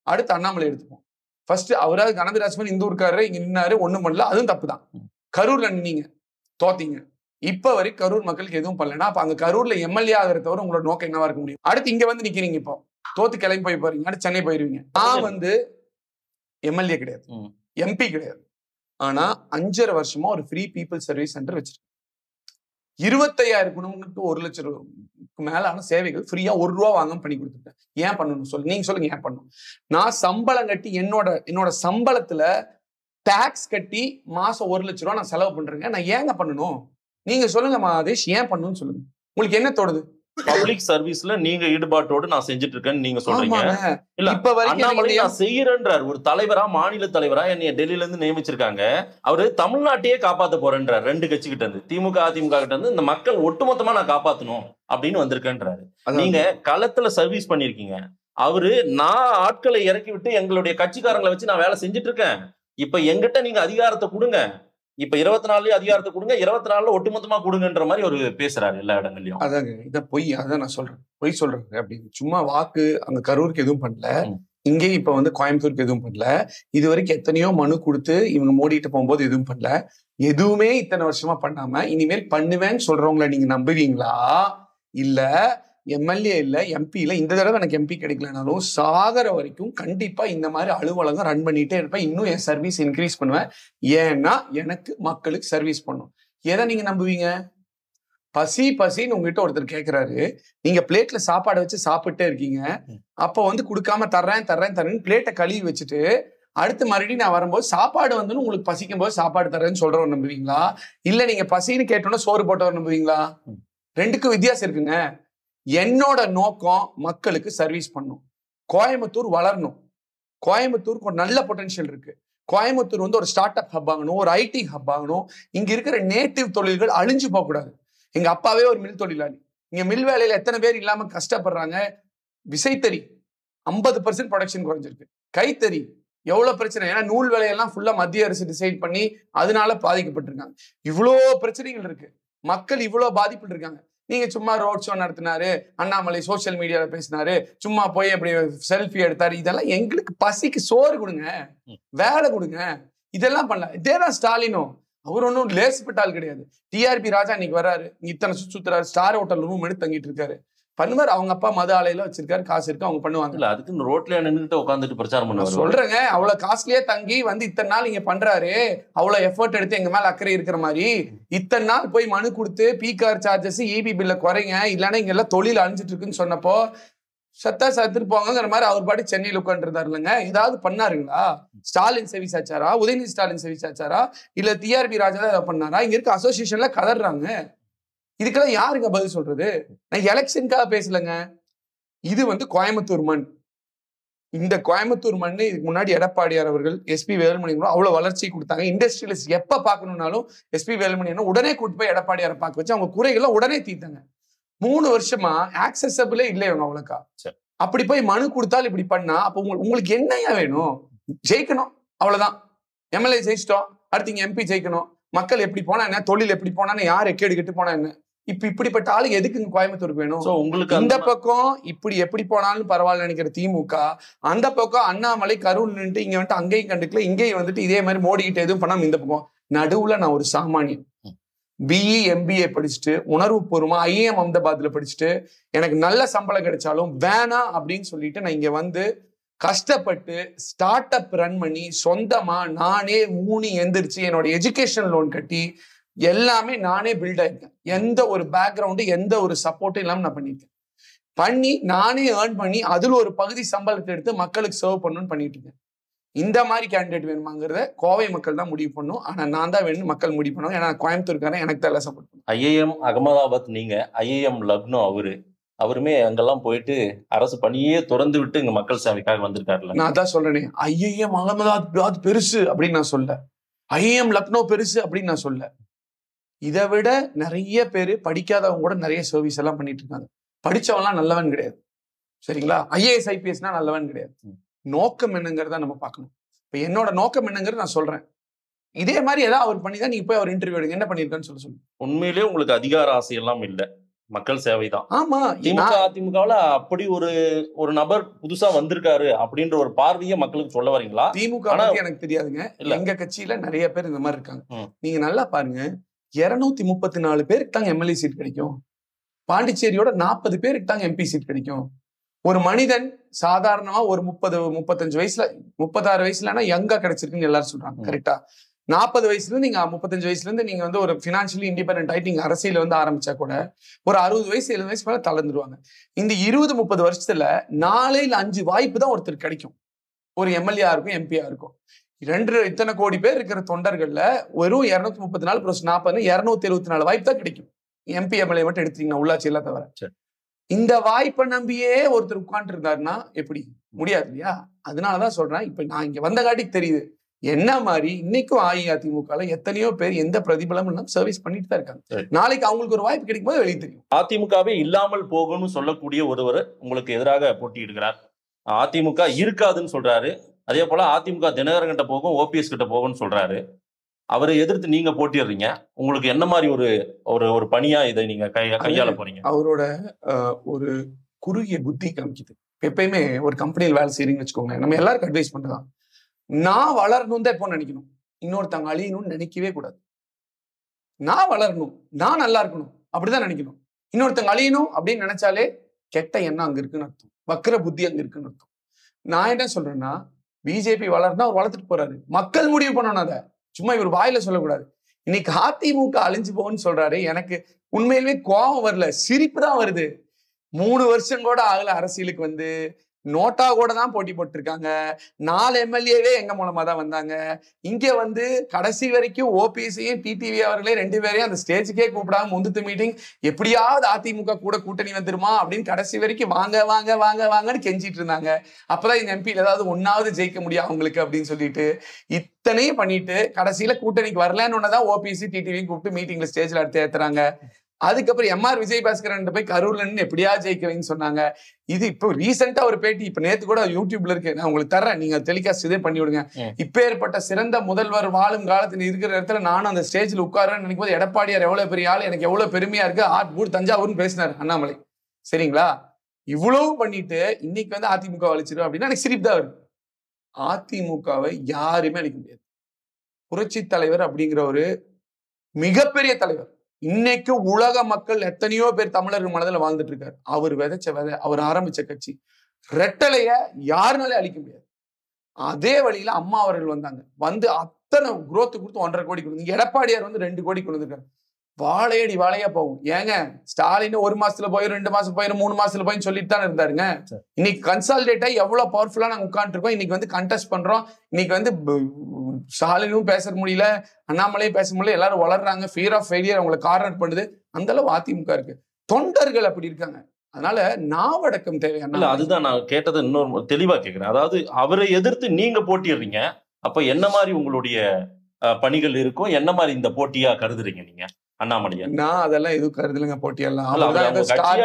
அடுத்து அண்ணாமலை எடுத்துப்போம். ஃபர்ஸ்ட் அவராது கணபதி ராஜ்குமார் இந்த ஊருக்காரரு இங்க நின்னாரு, ஒண்ணும் பண்ணல, அதுவும் தப்பு தான். கரூர்ல நின்னீங்க, தோத்தீங்க. இப்ப வரைக்கும் கரூர் மக்களுக்கு எதுவும் பண்ணலன்னா அப்ப அங்க கரூர்ல எம்எல்ஏ ஆகிறத தவிர உங்களோட நோக்கம் என்னவா இருக்க முடியும்? அடுத்து இங்க வந்து நிக்கிறீங்க, இப்போ தோத்து கிளம்பி போய் போறீங்க, அடுத்து சென்னை போயிருவீங்க. நான் வந்து எம்எல்ஏ கிடையாது, எம்பி கிடையாது. ஆனா 5.5 வருஷமா ஒரு ஃப்ரீ பீப்புள் சர்வீஸ் சென்டர் வச்சிருக்கேன். 25,000 குடும்பங்களுக்கு 1 லட்சம் மேலான சேவைகள் ஃப்ரீயா 1 ரூபா வாங்க பண்ணி கொடுத்துருக்கேன். ஏன் பண்ணணும் சொல்லு, நீங்க சொல்லுங்க ஏன் பண்ணணும்? நான் சம்பளம் கட்டி என்னோட சம்பளத்துல டாக்ஸ் கட்டி மாசம் 1 லட்ச ரூபா நான் செலவு பண்றேங்க. நான் ஏங்க பண்ணணும்? நீங்க சொல்லுங்க மாதேஷ், ஏன் பண்ணணும்னு சொல்லுங்க. உங்களுக்கு என்ன தோணுது? பப்ளிக் சர்வீஸ்ல நீங்க ஈடுபாட்டோடு நான் செஞ்சுட்டு இருக்கேன்னு நீங்க சொல்றீங்க. இல்ல, இப்ப அண்ணாமலை நான் செய்யறேன்றார். ஒரு தலைவரா, மாநில தலைவரா என்னைய டெல்லியில இருந்து நியமிச்சிருக்காங்க. அவரு தமிழ்நாட்டையே காப்பாத்த போறேன்றார். 2 கட்சி கிட்ட இருந்து, திமுக அதிமுக கிட்ட இருந்து இந்த மக்கள் ஒட்டுமொத்தமா நான் காப்பாத்தணும் அப்படின்னு வந்திருக்கேன்றாரு. நீங்க களத்துல சர்வீஸ் பண்ணிருக்கீங்க. அவரு நான் ஆட்களை இறக்கி விட்டு எங்களுடைய கட்சிக்காரங்களை வச்சு நான் வேலை செஞ்சுட்டு இருக்கேன். இப்ப எங்கிட்ட நீங்க அதிகாரத்தை கொடுங்க, இப்ப 24 அதிகாரத்தை கொடுங்க, 24 ஒட்டுமொத்தமா கொடுங்கன்ற மாதிரி ஒரு பேசுறாரு எல்லா இடங்கள்லயும். அதாங்க, இத பொய். அதான் நான் சொல்றேன், பொய் சொல்றாங்க அப்படின்னு. சும்மா வாக்கு அங்க கரூருக்கு எதுவும் பண்ணல, இங்கே இப்ப வந்து கோயம்புத்தூருக்கு எதுவும் பண்ணல. இது வரைக்கும் எத்தனையோ மனு கொடுத்து இவங்க மோடிட்டு போகும்போது எதுவும் பண்ணல. எதுவுமே இத்தனை வருஷமா பண்ணாம இனிமேல் பண்ணுவேன்னு சொல்றவங்களை நீங்க நம்புவீங்களா? இல்ல எம்எல்ஏ இல்ல எம்பி இல்ல, இந்த தடவை எனக்கு எம்பி கிடைக்கலனாலும் சாகர வரைக்கும் கண்டிப்பா இந்த மாதிரி அலுவலகம் ரன் பண்ணிட்டே இருப்பேன். இன்னும் என் சர்வீஸ் இன்க்ரீஸ் பண்ணுவேன். ஏன்னா எனக்கு மக்களுக்கு சர்வீஸ் பண்ணும். எதை நீங்க நம்புவீங்க? பசின்னு உங்ககிட்ட ஒருத்தர் கேட்கிறாரு, நீங்க பிளேட்ல சாப்பாடு வச்சு சாப்பிட்டே இருக்கீங்க, அப்ப வந்து கொடுக்காம தர்றேன்னு பிளேட்டை கழுவி வச்சுட்டு அடுத்து மறுபடியும் நான் வரும்போது சாப்பாடு வந்து உங்களுக்கு பசிக்கும் போது சாப்பாடு தர்றேன்னு சொல்றவர் நம்புவீங்களா? இல்ல நீங்க பசின்னு கேட்டோன்னா சோறு போட்டவர் நம்புவீங்களா? 2க்கும் வித்தியாசம் இருக்குங்க. என்னோட நோக்கம் மக்களுக்கு சர்வீஸ் பண்ணும். கோயம்புத்தூர் வளரணும். கோயம்புத்தூருக்கு ஒரு நல்ல பொட்டன்ஷியல் இருக்கு. கோயம்புத்தூர் வந்து ஒரு ஸ்டார்ட் அப் ஹப் ஆகணும், ஒரு ஐடி ஹப் ஆகணும். இங்க இருக்கிற நேட்டிவ் தொழில்கள் அழிஞ்சு போக கூடாது. எங்க அப்பாவே ஒரு மில் தொழிலாளி. இங்க மில் வேலையில எத்தனை பேர் இல்லாம கஷ்டப்படுறாங்க. விசைத்தறி 50% ப்ரொடக்ஷன் குறைஞ்சிருக்கு. கைத்தறி எவ்வளவு பிரச்சனை, ஏன்னா நூல் வேலையெல்லாம் ஃபுல்லா மத்திய அரசு டிசைட் பண்ணி அதனால பாதிக்கப்பட்டிருக்காங்க. இவ்வளோ பிரச்சனைகள் இருக்கு, மக்கள் இவ்வளவு பாதிப்பு இருக்காங்க. நீங்க சும்மா ரோட் ஷோ நடத்தினாரு, அண்ணாமலை சோசியல் மீடியால பேசினாரு, சும்மா போய் அப்படி செல்ஃபி எடுத்தாரு. இதெல்லாம் எங்களுக்கு பசிக்கு சோறு கொடுங்க, வேலை கொடுங்க, இதெல்லாம் பண்ணல. இதேதான் ஸ்டாலினும். அவர் ஒன்றும் லேசுப்பட்ட ஆள் கிடையாது. டிஆர்பி ராஜா இன்னைக்கு வர்றாரு, இத்தனை சுத்துறாரு, ஸ்டார் ஹோட்டல் ரூம் எடுத்து தங்கிட்டு இருக்காரு. பண்ணுவார். அவங்க அப்பா மது ஆலையில வச்சிருக்காரு, காசு இருக்கு, அவங்க பண்ணுவாங்க. இல்ல அதுக்கு ரோட்ல நின்றுட்டு உட்காந்துட்டு பிரச்சாரம் பண்ணுவாங்க. சொல்றேங்க, அவ்வளவு காஸ்ட்லியே தங்கி வந்து இத்தனை நாள் இங்க பண்றாரு, அவ்வளவு எஃபர்ட் எடுத்து எங்க மேல அக்கறை இருக்கிற மாதிரி இத்தனை நாள் போய் மனு கொடுத்து பீகார் சார்ஜஸ் இபி பில்ல குறைங்க, இல்லைன்னா இங்க எல்லாம் தொழில் அழிஞ்சிட்டு இருக்குன்னு சொன்னப்போ சத்துட்டு போங்கிற மாதிரி அவர் பாட்டு சென்னையில் உட்காந்து இருந்தாரு இல்லைங்க. ஏதாவது பண்ணாருங்களா? ஸ்டாலின் செவிசாச்சாரா, உதயநிதி ஸ்டாலின் செவிசாச்சாரா, இல்ல டிஆர்பி ராஜா தான் ஏதாவது பண்ணாரா? இங்க இருக்க அசோசியேஷன்ல கதறாங்க. இதுக்கெல்லாம் யாருங்க பதில் சொல்றது? நான் எலெக்ஷனுக்காக பேசலங்க. இது வந்து கோயம்புத்தூர் மண். இந்த கோயம்புத்தூர் மண் இதுக்கு முன்னாடி எடப்பாடியார் அவர்கள், எஸ்பி வேலுமணி அவ்வளவு வளர்ச்சி கொடுத்தாங்க. இண்டஸ்ட்ரியலிஸ்ட் எப்ப பாக்கணும்னாலும் எஸ்பி வேலுமணி உடனே கூட்டு போய் எடப்பாடியாரை பார்க்க வச்சு அவங்க குறைகளை உடனே தீர்த்தாங்க. 3 வருஷமா ஆக்சசபிளே இல்லை இவங்க அவ்வளோக்கா. அப்படி போய் மனு கொடுத்தாலும் இப்படி பண்ணா அப்ப உங்களுக்கு என்னையா வேணும்? ஜெயிக்கணும், அவ்வளவுதான். எம்எல்ஏ ஜெயிச்சிட்டோம், அடுத்து இங்க எம்பி ஜெயிக்கணும். மக்கள் எப்படி போனா என்ன, தொழில் எப்படி போனான்னு, யார் எக்கேடு கெட்டு போனா என்ன? இப்படிப்பட்ட ஆளு எதுக்கு கோயம்புத்தூருக்கு வேணும்? உங்களுக்கு இந்த பக்கம் இப்படி எப்படி போனாலும் பரவாயில்ல நினைக்கிற திமுக, அந்த பக்கம் அண்ணாமலை கரூர் நின்று இங்க வந்துட்டு அங்கேயும் கண்டுக்கல, இங்கேயும் வந்துட்டு இதே மாதிரி மோடிக்கிட்டு எதுவும் பண்ணாம இந்த பக்கம் நடுவுல நான் ஒரு சாமானியன் பிஇ எம்பிஏ படிச்சுட்டு உணர்வு பூர்வமா ஐஏஎம் அஹமதாபாத்ல படிச்சுட்டு எனக்கு நல்ல சம்பளம் கிடைச்சாலும் வேணாம் அப்படின்னு சொல்லிட்டு நான் இங்க வந்து கஷ்டப்பட்டு ஸ்டார்ட் அப் ரன் பண்ணி சொந்தமா நானே எந்திரிச்சு என்னோட எஜுகேஷன் லோன் கட்டி எல்லாமே நானே பில்ட் ஆயிருக்கேன். எந்த ஒரு பேக்ரவுண்டு எந்த ஒரு சப்போர்ட்டும் இல்லாம நான் பண்ணியிருக்கேன். பண்ணி நானே ஏர்ன் பண்ணி அதுல ஒரு பகுதி சம்பளத்தை எடுத்து மக்களுக்கு சர்வ் பண்ணணும்னு பண்ணிட்டு இருக்கேன். இந்த மாதிரி கேண்டிடேட் வேணுமாங்கிறத கோவை மக்கள் தான் முடிவு பண்ணும். ஆனா நான் தான் வேணும் மக்கள் முடிவு பண்ணுவாங்க. ஏன்னா கோயம்புத்தூர்காரன் எனக்கு தான் எல்லாம் சப்போர்ட் பண்ணும். ஐஏஎம் அகமதாபாத் நீங்க, ஐஏஎம் லக்னோ அவருமே அங்கெல்லாம் போயிட்டு அரசு பணியே திறந்து விட்டு இங்க மக்கள் சேவைக்காக வந்திருக்காருல்ல. நான் தான் சொல்றேனே, ஐஏஎம் அகமதாபாத் பெருசு அப்படின்னு நான் சொல்ல, ஐஏஎம் லக்னோ பெருசு அப்படின்னு நான் சொல்ல. இதை விட நிறைய பேர் படிக்காதவங்க கூட நிறைய சர்வீஸ் எல்லாம் பண்ணிட்டு இருக்காங்க. படிச்சவன்லாம் நல்லவன் கிடையாது, சரிங்களா? ஐஏஎஸ் ஐபிஎஸ்னா நல்லவன் கிடையாது. நோக்கம் என்னங்கிறத நம்ம பார்க்கணும். இப்ப என்னோட நோக்கம் என்னங்கிறது நான் சொல்றேன். இதே மாதிரி ஏதாவது அவர் பண்ணி தான் நீங்க போய் அவர் இன்டர்வியூ எடுங்க, என்ன பண்ணிருக்கான்னு சொல்லுங்க. உண்மையிலேயே உங்களுக்கு அதிகார ஆசை எல்லாம் இல்ல, மக்கள் சேவை தான். ஆமா, திமுக அதிமுகவுல அப்படி ஒரு நபர் புதுசா வந்திருக்காரு அப்படின்ற ஒரு பார்வையை மக்களுக்கு சொல்ல வரீங்களா? திமுக எனக்கு தெரியாதுங்க. எங்க கட்சியில நிறைய பேர் இந்த மாதிரி இருக்காங்க. நீங்க நல்லா பாருங்க, 234 பேருக்கு தாங்க எம்எல்ஏ சீட் கிடைக்கும். பாண்டிச்சேரியோட 40 பேருக்கு தாங்க எம்பி சீட் கிடைக்கும். ஒரு மனிதன் சாதாரணமா ஒரு 35 வயசுல 36 வயசுலன்னா யங்கா கிடைச்சிருக்குன்னு எல்லாரும் சொல்றாங்க, கரெக்டா? 40 வயசுல இருந்து நீங்க 35 வயசுல இருந்து நீங்க வந்து ஒரு பினான்சியலி இண்டிபெண்டன்ட் ஆயிட்டு நீங்க அரசியல வந்து ஆரம்பிச்சா கூட ஒரு 60 வயசு 70 வயசு மேல தளர்ந்துருவாங்க. இந்த 20-30 வருஷத்துல 4 இல்ல 5 வாய்ப்பு தான் ஒருத்தர் கிடைக்கும். ஒரு எம்எல்ஏ இருக்கும், எம்பியா இருக்கும். இத்தனை கோடி பேர் இருக்கிற தொண்டர்கள்ல வெறும் 234 + 40 274 வாய்ப்பு தான் கிடைக்கும். எம்பி எம்எல்ஏ மட்டும் எடுத்தீங்கன்னா உள்ளாட்சி எல்லாம் தவிர. இந்த வாய்ப்பை நம்பியே ஒருத்தர் உட்கார்ந்து இருந்தாருன்னா எப்படி? முடியாது இல்லையா? அதனாலதான் சொல்றேன், இப்ப நான் இங்க வந்த காட்டிக்கு தெரியுது என்ன மாதிரி இன்னைக்கும் அஇஅதிமுக எத்தனையோ பேர் எந்த பிரதிபலமும் இல்லாம சர்வீஸ் பண்ணிட்டு தான் இருக்காங்க. நாளைக்கு அவங்களுக்கு ஒரு வாய்ப்பு கிடைக்கும் போது வெளியே தெரியும். அதிமுகவே இல்லாமல் போகணும்னு சொல்லக்கூடிய ஒருவர் உங்களுக்கு எதிராக போட்டியிடுகிறார். அதிமுக இருக்காதுன்னு சொல்றாரு. அதே போல அதிமுக தினகரன் கிட்ட போகும், ஓபிஎஸ் கிட்ட போகும்னு சொல்றாரு. அவரை எதிர்த்து நீங்க போட்டிடுறீங்க. உங்களுக்கு என்ன மாதிரி ஒரு பணியா இதை நீங்க கையாள போறீங்க? அவரோட ஒரு குறுகிய புத்தி காமிக்குது. எப்பயுமே ஒரு கம்பெனியில் வேலை செய்யறீங்கன்னு வச்சுக்கோங்க, நம்ம எல்லாருக்கும் அட்வைஸ் பண்றதான், நான் வளரணும் தான் எப்போ நினைக்கணும், இன்னொருத்தவங்க அழியணும்னு நினைக்கவே கூடாது. நான் வளரணும், நான் நல்லா இருக்கணும் அப்படிதான் நினைக்கணும். இன்னொருத்தவங்க அழியணும் அப்படின்னு நினைச்சாலே கெட்ட எண்ணம் அங்க இருக்குன்னு அர்த்தம், வக்கர புத்தி அங்க இருக்குன்னு அர்த்தம். நான் என்ன சொல்றேன்னா, பிஜேபி வளர்னா அவர் வளர்த்துட்டு போறாரு, மக்கள் முடிவு பண்ணணும். அதை சும்மா இவர் வாயில சொல்லக்கூடாது. இன்னைக்கு அதிமுக அழிஞ்சு போகுன்னு சொல்றாரு. எனக்கு உண்மையிலுமே கோபம் வரல, சிரிப்பு தான் வருது. 3 வருஷம் கூட ஆகல அரசியலுக்கு வந்து, நோட்டா கூட தான் போட்டி போட்டிருக்காங்க. 4 எம்எல்ஏவே எங்க மூலமா தான் வந்தாங்க. இங்க வந்து கடைசி வரைக்கும் ஓபிஎஸ்ஸையும் டிடிவி அவர்களே 2 பேரையும் அந்த ஸ்டேஜுக்கே கூப்பிடாம முந்துத்து மீட்டிங், எப்படியாவது அதிமுக கூட கூட்டணி வந்துருமா அப்படின்னு கடைசி வரைக்கும் வாங்க வாங்க வாங்க வாங்கன்னு கெஞ்சிட்டு இருந்தாங்க. அப்பதான் இந்த எம்பியில் ஏதாவது ஒன்னாவது ஜெயிக்க முடியும் அவங்களுக்கு அப்படின்னு சொல்லிட்டு இத்தனையும் பண்ணிட்டு கடைசியில கூட்டணிக்கு வரலன்னு ஒன்னதான் ஓபிஎஸ்சி டிடிவியும் கூப்பிட்டு மீட்டிங்ல ஸ்டேஜ்ல அடுத்து ஏத்துறாங்க. அதுக்கப்புறம் எம்ஆர் விஜயபாஸ்கரன் போய் கரூர்ல இருந்து எப்படியா ஜெயிக்கவைன்னு சொன்னாங்க. இது இப்போ ரீசெண்டா ஒரு பேட்டி, இப்ப நேத்து கூட யூடியூப்ல இருக்கு, நான் உங்களுக்கு தர்றேன், நீங்க டெலிகாஸ்ட் இதே பண்ணி விடுங்க. இப்ப ஏற்பட்ட சிறந்த முதல்வர் வாழும் காலத்தில் இருக்கிற இடத்துல நானும் அந்த ஸ்டேஜ்ல உட்காரன்னு நினைக்கும் போது எடப்பாடியார் எவ்வளவு பெரிய ஆள், எனக்கு எவ்வளவு பெருமையா இருக்கு, ஆட்பூர் தஞ்சாவூர்னு பேசினாரு அண்ணாமலை, சரிங்களா? இவ்வளவு பண்ணிட்டு இன்னைக்கு வந்து அதிமுக அழிச்சிடும் அப்படின்னா எனக்கு சிரிப்பு தான் வருது. அதிமுகவை யாருமே அழிக்க முடியாது. புரட்சி தலைவர் அப்படிங்கிற ஒரு மிகப்பெரிய தலைவர், இன்னைக்கு உலக மக்கள் எத்தனையோ பேர் தமிழர்கள் மனதில் வாழ்ந்துட்டு இருக்காரு. அவர் விதைச்ச விதை, அவர் ஆரம்பிச்ச கட்சி ரெட்டலைய யாருனாலே அழிக்க முடியாது. அதே வழியில அம்மா அவர்கள் வந்தாங்க, வந்து அத்தனை குரோத் கொடுத்து 1.5 கோடி கொடுத்து, எடப்பாடியார் வந்து 2 கோடி கொண்டு வந்திருக்காரு. வாழையடி வாழையா போகும். ஏங்க ஸ்டாலின் 1 மாசத்துல போய் 2 மாசம் போய் 3 மாசத்துல போய் சொல்லிட்டு தான் இருந்தாருங்க. இன்னைக்கு கன்சால்டேட் ஆகி எவ்வளவு பவர்ஃபுல்லா நாங்க உட்காந்துட்டு இருக்கோம். இன்னைக்கு வந்து கண்டெஸ்ட் பண்றோம். இன்னைக்கு வந்து ஸ்டாலினும் பேச முடியல, அண்ணாமலையும் பேச முடியல, எல்லாரும் வளர்றாங்க. ஃபியர் ஆஃப் ஃபெயிலியர் அவங்களை கார்னர் பண்ணுது. அந்த அளவு அதிமுக இருக்கு. தொண்டர்கள் அப்படி இருக்காங்க. அதனால நாவடக்கம் தேவையான. அதுதான் நான் கேட்டதை இன்னொரு தெளிவா கேட்கிறேன். அதாவது அவரை எதிர்த்து நீங்க போட்டிடுறீங்க, அப்ப என்ன மாதிரி உங்களுடைய பணிகள் இருக்கும், என்ன மாதிரி இந்த போட்டியா கருதுறீங்க நீங்க அண்ணாமலையா? நான் அதெல்லாம் எதுவும் கருதுலங்க. போட்டியெல்லாம்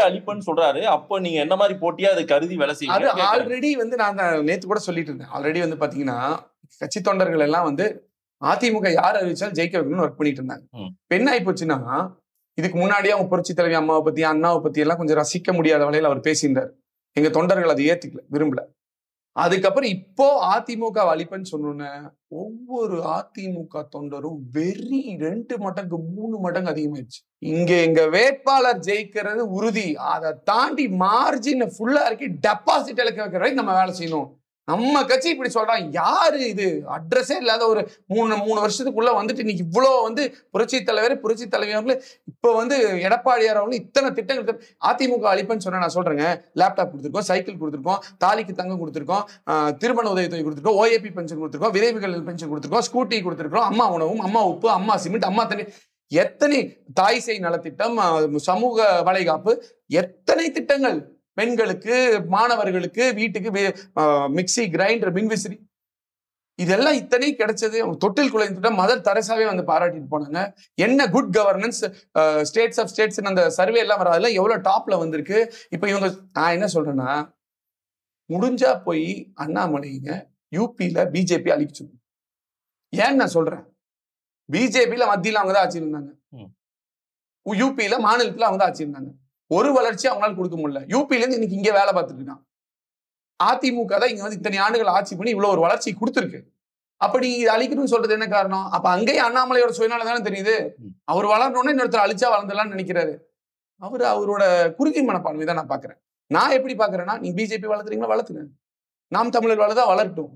அழிப்புன்னு சொல்றாரு. அப்போ நீங்க என்ன மாதிரி போட்டியா அதை கருதி வேலை செய்ய? அது ஆல்ரெடி வந்து நான் நேத்து கூட சொல்லிட்டு இருந்தேன். ஆல்ரெடி வந்து பாத்தீங்கன்னா கட்சி தொண்டர்கள் எல்லாம் வந்து அதிமுக யார் அறிவிச்சாலும் ஜெயிக்க வைக்கணும்னு ஒர்க் பண்ணிட்டு இருந்தாங்க. என்ன ஆகி போச்சுன்னா, இதுக்கு முன்னாடியே அவங்க புரட்சி தலைவி அம்மாவை பத்தி அண்ணாவை பத்தி எல்லாம் கொஞ்சம் ரசிக்க முடியாத வகையில் அவர் பேசியிருந்தார். எங்க தொண்டர்கள் அதை ஏத்துக்கல, விரும்பல. அதுக்கப்புறம் இப்போ அதிமுக அழிப்பன்னு சொன்னோன்னு ஒவ்வொரு அதிமுக தொண்டரும் வெறி 2 மடங்கு 3 மடங்கு அதிகமாயிடுச்சு. இங்க எங்க வேட்பாளர் ஜெயிக்கிறது உறுதி, அதை தாண்டி மார்ஜின் ஃபுல்லா இறக்கி டெபாசிட் இழக்க வைக்கிற வரைக்கும் நம்ம வேலை செய்யணும். நம்ம கட்சி இப்படி சொல்றான். யாரு இது? அட்ரஸே இல்லாத ஒரு 3 வருஷத்துக்குள்ள வந்துட்டு இன்னைக்கு இவ்வளவு வந்து புரட்சி தலைவர் இப்ப வந்து எடப்பாடியார் அவங்களும் இத்தனை திட்டங்கள். அதிமுக அழிப்புன்னு சொன்னா நான் சொல்றேங்க, லேப்டாப் கொடுத்துருக்கோம், சைக்கிள் கொடுத்துருக்கோம், தாலிக்கு தங்கம் கொடுத்துருக்கோம், திருமண உதவித்தொகை கொடுத்துருக்கோம், ஓஏபி பென்ஷன் கொடுத்துருக்கோம், விரைவுகள் பென்ஷன் கொடுத்துருக்கோம், ஸ்கூட்டி கொடுத்துருக்கோம், அம்மா உணவும், அம்மா உப்பு, அம்மா சிமெண்ட், அம்மா தண்ணி, எத்தனை தாய் சேய் நலத்திட்டம், சமூக வளைகாப்பு, எத்தனை திட்டங்கள் பெண்களுக்கு, மாணவர்களுக்கு, வீட்டுக்கு மிக்சி, கிரைண்டர், மின்விசிறி, இதெல்லாம் இத்தனை கிடைச்சது. தொட்டில் குழந்தை திட்டம் மதர் தெரசாவே வந்து பாராட்டிட்டு போனாங்க. என்ன good governance, states of states அந்த சர்வே எல்லாம் வராதுல எவ்வளவு டாப்ல வந்திருக்கு. இப்ப இவங்க, நான் என்ன சொல்றேன்னா, முடிஞ்சா போய் அண்ணாமலைங்க யூபியில பிஜேபி அழிச்சு. ஏன்னு நான் சொல்றேன், பிஜேபியில மத்தியில அவங்கதான் ஆட்சி இருந்தாங்க, யூபியில மாநிலத்துல அவங்க தான் ஆட்சி இருந்தாங்க. ஒரு வளர்ச்சி அவங்களால கொடுக்க முடியல. யூபில இருந்து இன்னைக்கு இங்க வேலை பார்த்துட்டு இருக்கான். அதிமுக தான் இங்க வந்து இத்தனை ஆண்டுகள் ஆட்சி பண்ணி இவ்வளவு ஒரு வளர்ச்சி கொடுத்துருக்கு. அப்படி அழிக்கணும்னு சொல்றது என்ன காரணம்? அப்ப அங்கேயே அண்ணாமலையோட சுயநலம் தானே தெரியுது. அவர் வளரணும்னா இன்னொருத்தர் அழிச்சா வளர்ந்துடலாம்னு நினைக்கிறாரு. அவரோட குறுகிய மனப்பான்மை தான் நான் பாக்குறேன். நான் எப்படி பாக்குறேன்னா, நீ பிஜேபி வளர்த்துறீங்களா வளர்த்துங்க, நாம் தமிழர் வளர்தா வளரட்டும்,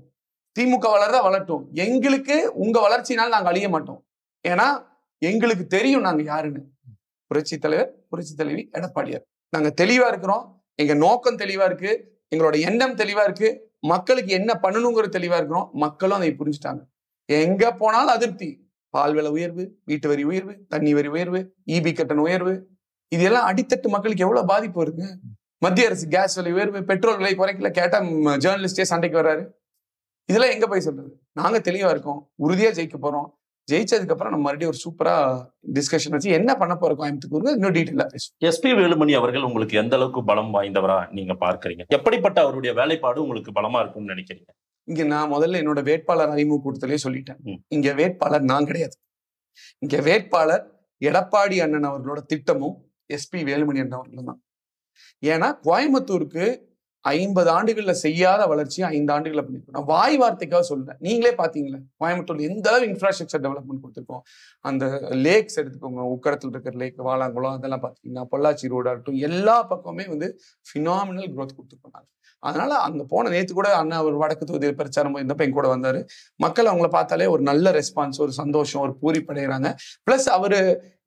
திமுக வளர்தா வளரட்டும், எங்களுக்கு உங்க வளர்ச்சினால் நாங்க அழிய மாட்டோம். ஏன்னா எங்களுக்கு தெரியும் நாங்க யாருன்னு. புரட்சி தலைவர், புரட்சி தலைவி எடப்பாடியார், நாங்க தெளிவா இருக்கிறோம். எங்க நோக்கம் தெளிவா இருக்கு, எங்களோட எண்ணம் தெளிவா இருக்கு, மக்களுக்கு என்ன பண்ணணுங்கிற தெளிவா இருக்கிறோம். மக்களும் அதை புரிஞ்சுட்டாங்க. எங்க போனாலும் அதிருப்தி. பால் விலை உயர்வு, வீட்டு வரி உயர்வு, தண்ணி வரி உயர்வு, இபி கட்டண உயர்வு, இது எல்லாம் அடித்தட்டு மக்களுக்கு எவ்வளவு பாதிப்பு வருங்க. மத்திய அரசு கேஸ் விலை உயர்வு, பெட்ரோல் விலை குறைக்கல, கேட்டா ஜேர்னலிஸ்டே சண்டைக்கு வர்றாரு. இதெல்லாம் எங்க போய் சொல்றது? நாங்க தெளிவா இருக்கோம், உறுதியா ஜெயிக்க போறோம். ஜெயிச்சதுக்கு அப்புறம் நம்ம மறுபடியும் ஒரு சூப்பரா டிஸ்கஷன் வச்சு என்ன பண்ண போறோம் கோயம்புத்தூருக்கு இன்னும் டீட்டெயிலா பேசும். எஸ்பி வேலுமணி அவர்கள் உங்களுக்கு எந்த அளவுக்கு பலம் வாய்ந்தவரா நீங்க பார்க்கறீங்க? எப்படிப்பட்ட அவருடைய வேலைப்பாடு உங்களுக்கு பலமா இருக்கும்னு நினைக்கிறீங்க? இங்க நான் முதல்ல என்னோட வேட்பாளர் அறிமுக கூட்டத்திலேயே சொல்லிட்டேன், இங்க வேட்பாளர் நான் கிடையாது. இங்க வேட்பாளர் எடப்பாடி அண்ணன் அவர்களோட திட்டமும் எஸ்பி வேலுமணி அண்ணன் அவர்களும் தான். ஏன்னா கோயம்புத்தூருக்கு 50 ஆண்டுகள்ல செய்யாத வளர்ச்சி 5 ஆண்டுகள்ல பண்ணிருக்கோம். நான் வாய் வார்த்தைக்காக சொல்றேன். நீங்களே பாத்தீங்களா கோயம்புத்தூர்ல எந்த அளவு இன்ஃப்ராஸ்ட்ரக்சர் டெவலப்மெண்ட் கொடுத்துருக்கோம். அந்த லேக்ஸ் எடுத்துக்கோங்க, உக்கடத்தில் இருக்கிற லேக், வாலாங்குளம், அதெல்லாம் பாத்தீங்கன்னா பொள்ளாச்சி ரோடா இருக்கட்டும், எல்லா பக்கமே வந்து பினாமினல் க்ரோத் கொடுத்துருக்கோம். அதனால அங்க போன நேற்று கூட அண்ணா ஒரு வடக்கு தொகுதியில் பிரச்சாரம் இருந்தப்ப என் கூட வந்தாரு. மக்கள் அவங்கள பார்த்தாலே ஒரு நல்ல ரெஸ்பான்ஸ், ஒரு சந்தோஷம், ஒரு பூரிப்படைகிறாங்க. பிளஸ் அவரு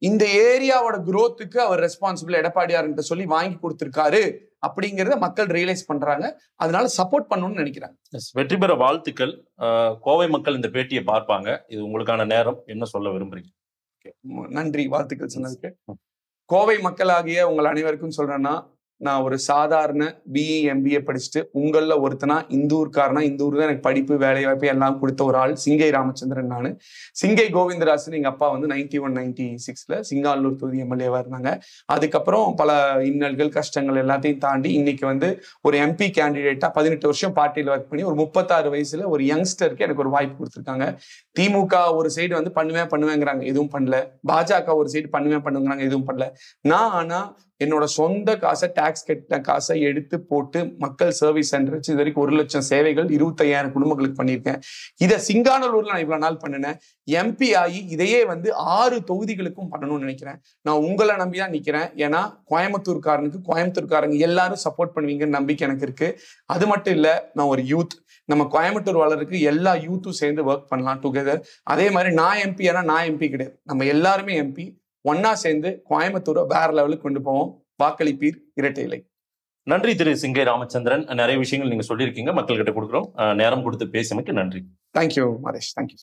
இந்த ஏரியாவோட குரோத்துக்கு அவர் ரெஸ்பான்சிபிள் எடப்பாடியார்கிட்ட சொல்லி வாங்கி கொடுத்திருக்காரு அப்படிங்கிறத மக்கள் ரியலைஸ் பண்றாங்க. அதனால சப்போர்ட் பண்ணணும்னு நினைக்கிறாங்க. வெற்றி பெற வாழ்த்துக்கள். கோவை மக்கள் இந்த பேட்டியை பார்ப்பாங்க. இது உங்களுக்கான நேரம். என்ன சொல்ல விரும்புறீங்க? நன்றி, வாழ்த்துக்கள் சொன்னதுக்கு. கோவை மக்களாகிய உங்கள் அனைவருக்கும் சொல்றேன்னா, நான் ஒரு சாதாரண பிஇ எம்பிஏ படிச்சுட்டு உங்கள ஒருத்தனா இந்தூர்காரனா, இந்த ஊர் தான் எனக்கு படிப்பு வேலை வாய்ப்பு எல்லாம் கொடுத்த ஒரு ஆள் சிங்கை ராமச்சந்திரன். நான் சிங்கை கோவிந்தராசன் எங்க அப்பா வந்து 91-96 சிங்காலூர் தொகுதி எம்எல்ஏவா இருந்தாங்க. அதுக்கப்புறம் பல இன்னல்கள் கஷ்டங்கள் எல்லாத்தையும் தாண்டி இன்னைக்கு வந்து ஒரு எம்பி கேண்டிடேட்டா 18 வருஷம் பார்ட்டியில் ஒர்க் பண்ணி ஒரு 36 வயசுல ஒரு யங்ஸ்டருக்கு எனக்கு ஒரு வாய்ப்பு கொடுத்துருக்காங்க. திமுக ஒரு சைடு வந்து பண்ணுவேங்கிறாங்க, எதுவும் பண்ணல. பாஜக ஒரு சைடு பண்ணுவேங்கிறாங்க, எதுவும் பண்ணல. நான் ஆனா என்னோட சொந்த காசை, டாக்ஸ் கட்டின காசை எடுத்து போட்டு மக்கள் சர்வீஸ் சென்டர் வச்சு இது வரைக்கும் 1 லட்சம் சேவைகள் 25,000 குடும்பங்களுக்கு பண்ணியிருக்கேன். இதை சிங்கானல்லூர்ல நான் இவ்வளவு நாள் பண்ணினேன். எம்பி ஆகி இதையே 6 தொகுதிகளுக்கும் பண்ணணும்னு நினைக்கிறேன். நான் உங்களை நம்பிதான் நிக்கிறேன். ஏன்னா கோயம்புத்தூர்காரங்க எல்லாரும் சப்போர்ட் பண்ணுவீங்கன்னு நம்பிக்கை எனக்கு இருக்கு. அது மட்டும் இல்ல, நான் ஒரு யூத், நம்ம கோயம்புத்தூர் வளருக்கு எல்லா யூத்தும் சேர்ந்து ஒர்க் பண்ணலாம் டுகெதர். அதே மாதிரி நான் எம்பி, ஏன்னா நான் எம்பி கிடையாது, நம்ம எல்லாருமே எம்பி, ஒன்னா சேர்ந்து கோயம்புத்தூரை வேற லெவலுக்கு கொண்டு போவோம். வாக்களிப்பீர், இரட்டை இலை. நன்றி திரு சிங்கை ராமச்சந்திரன். நிறைய விஷயங்கள் நீங்க சொல்லியிருக்கீங்க, மக்கள்கிட்ட கொடுக்குறோம். நேரம் கொடுத்து பேசியமைக்கு நன்றி. தேங்க்யூ மாதேஷ். தேங்க்யூ.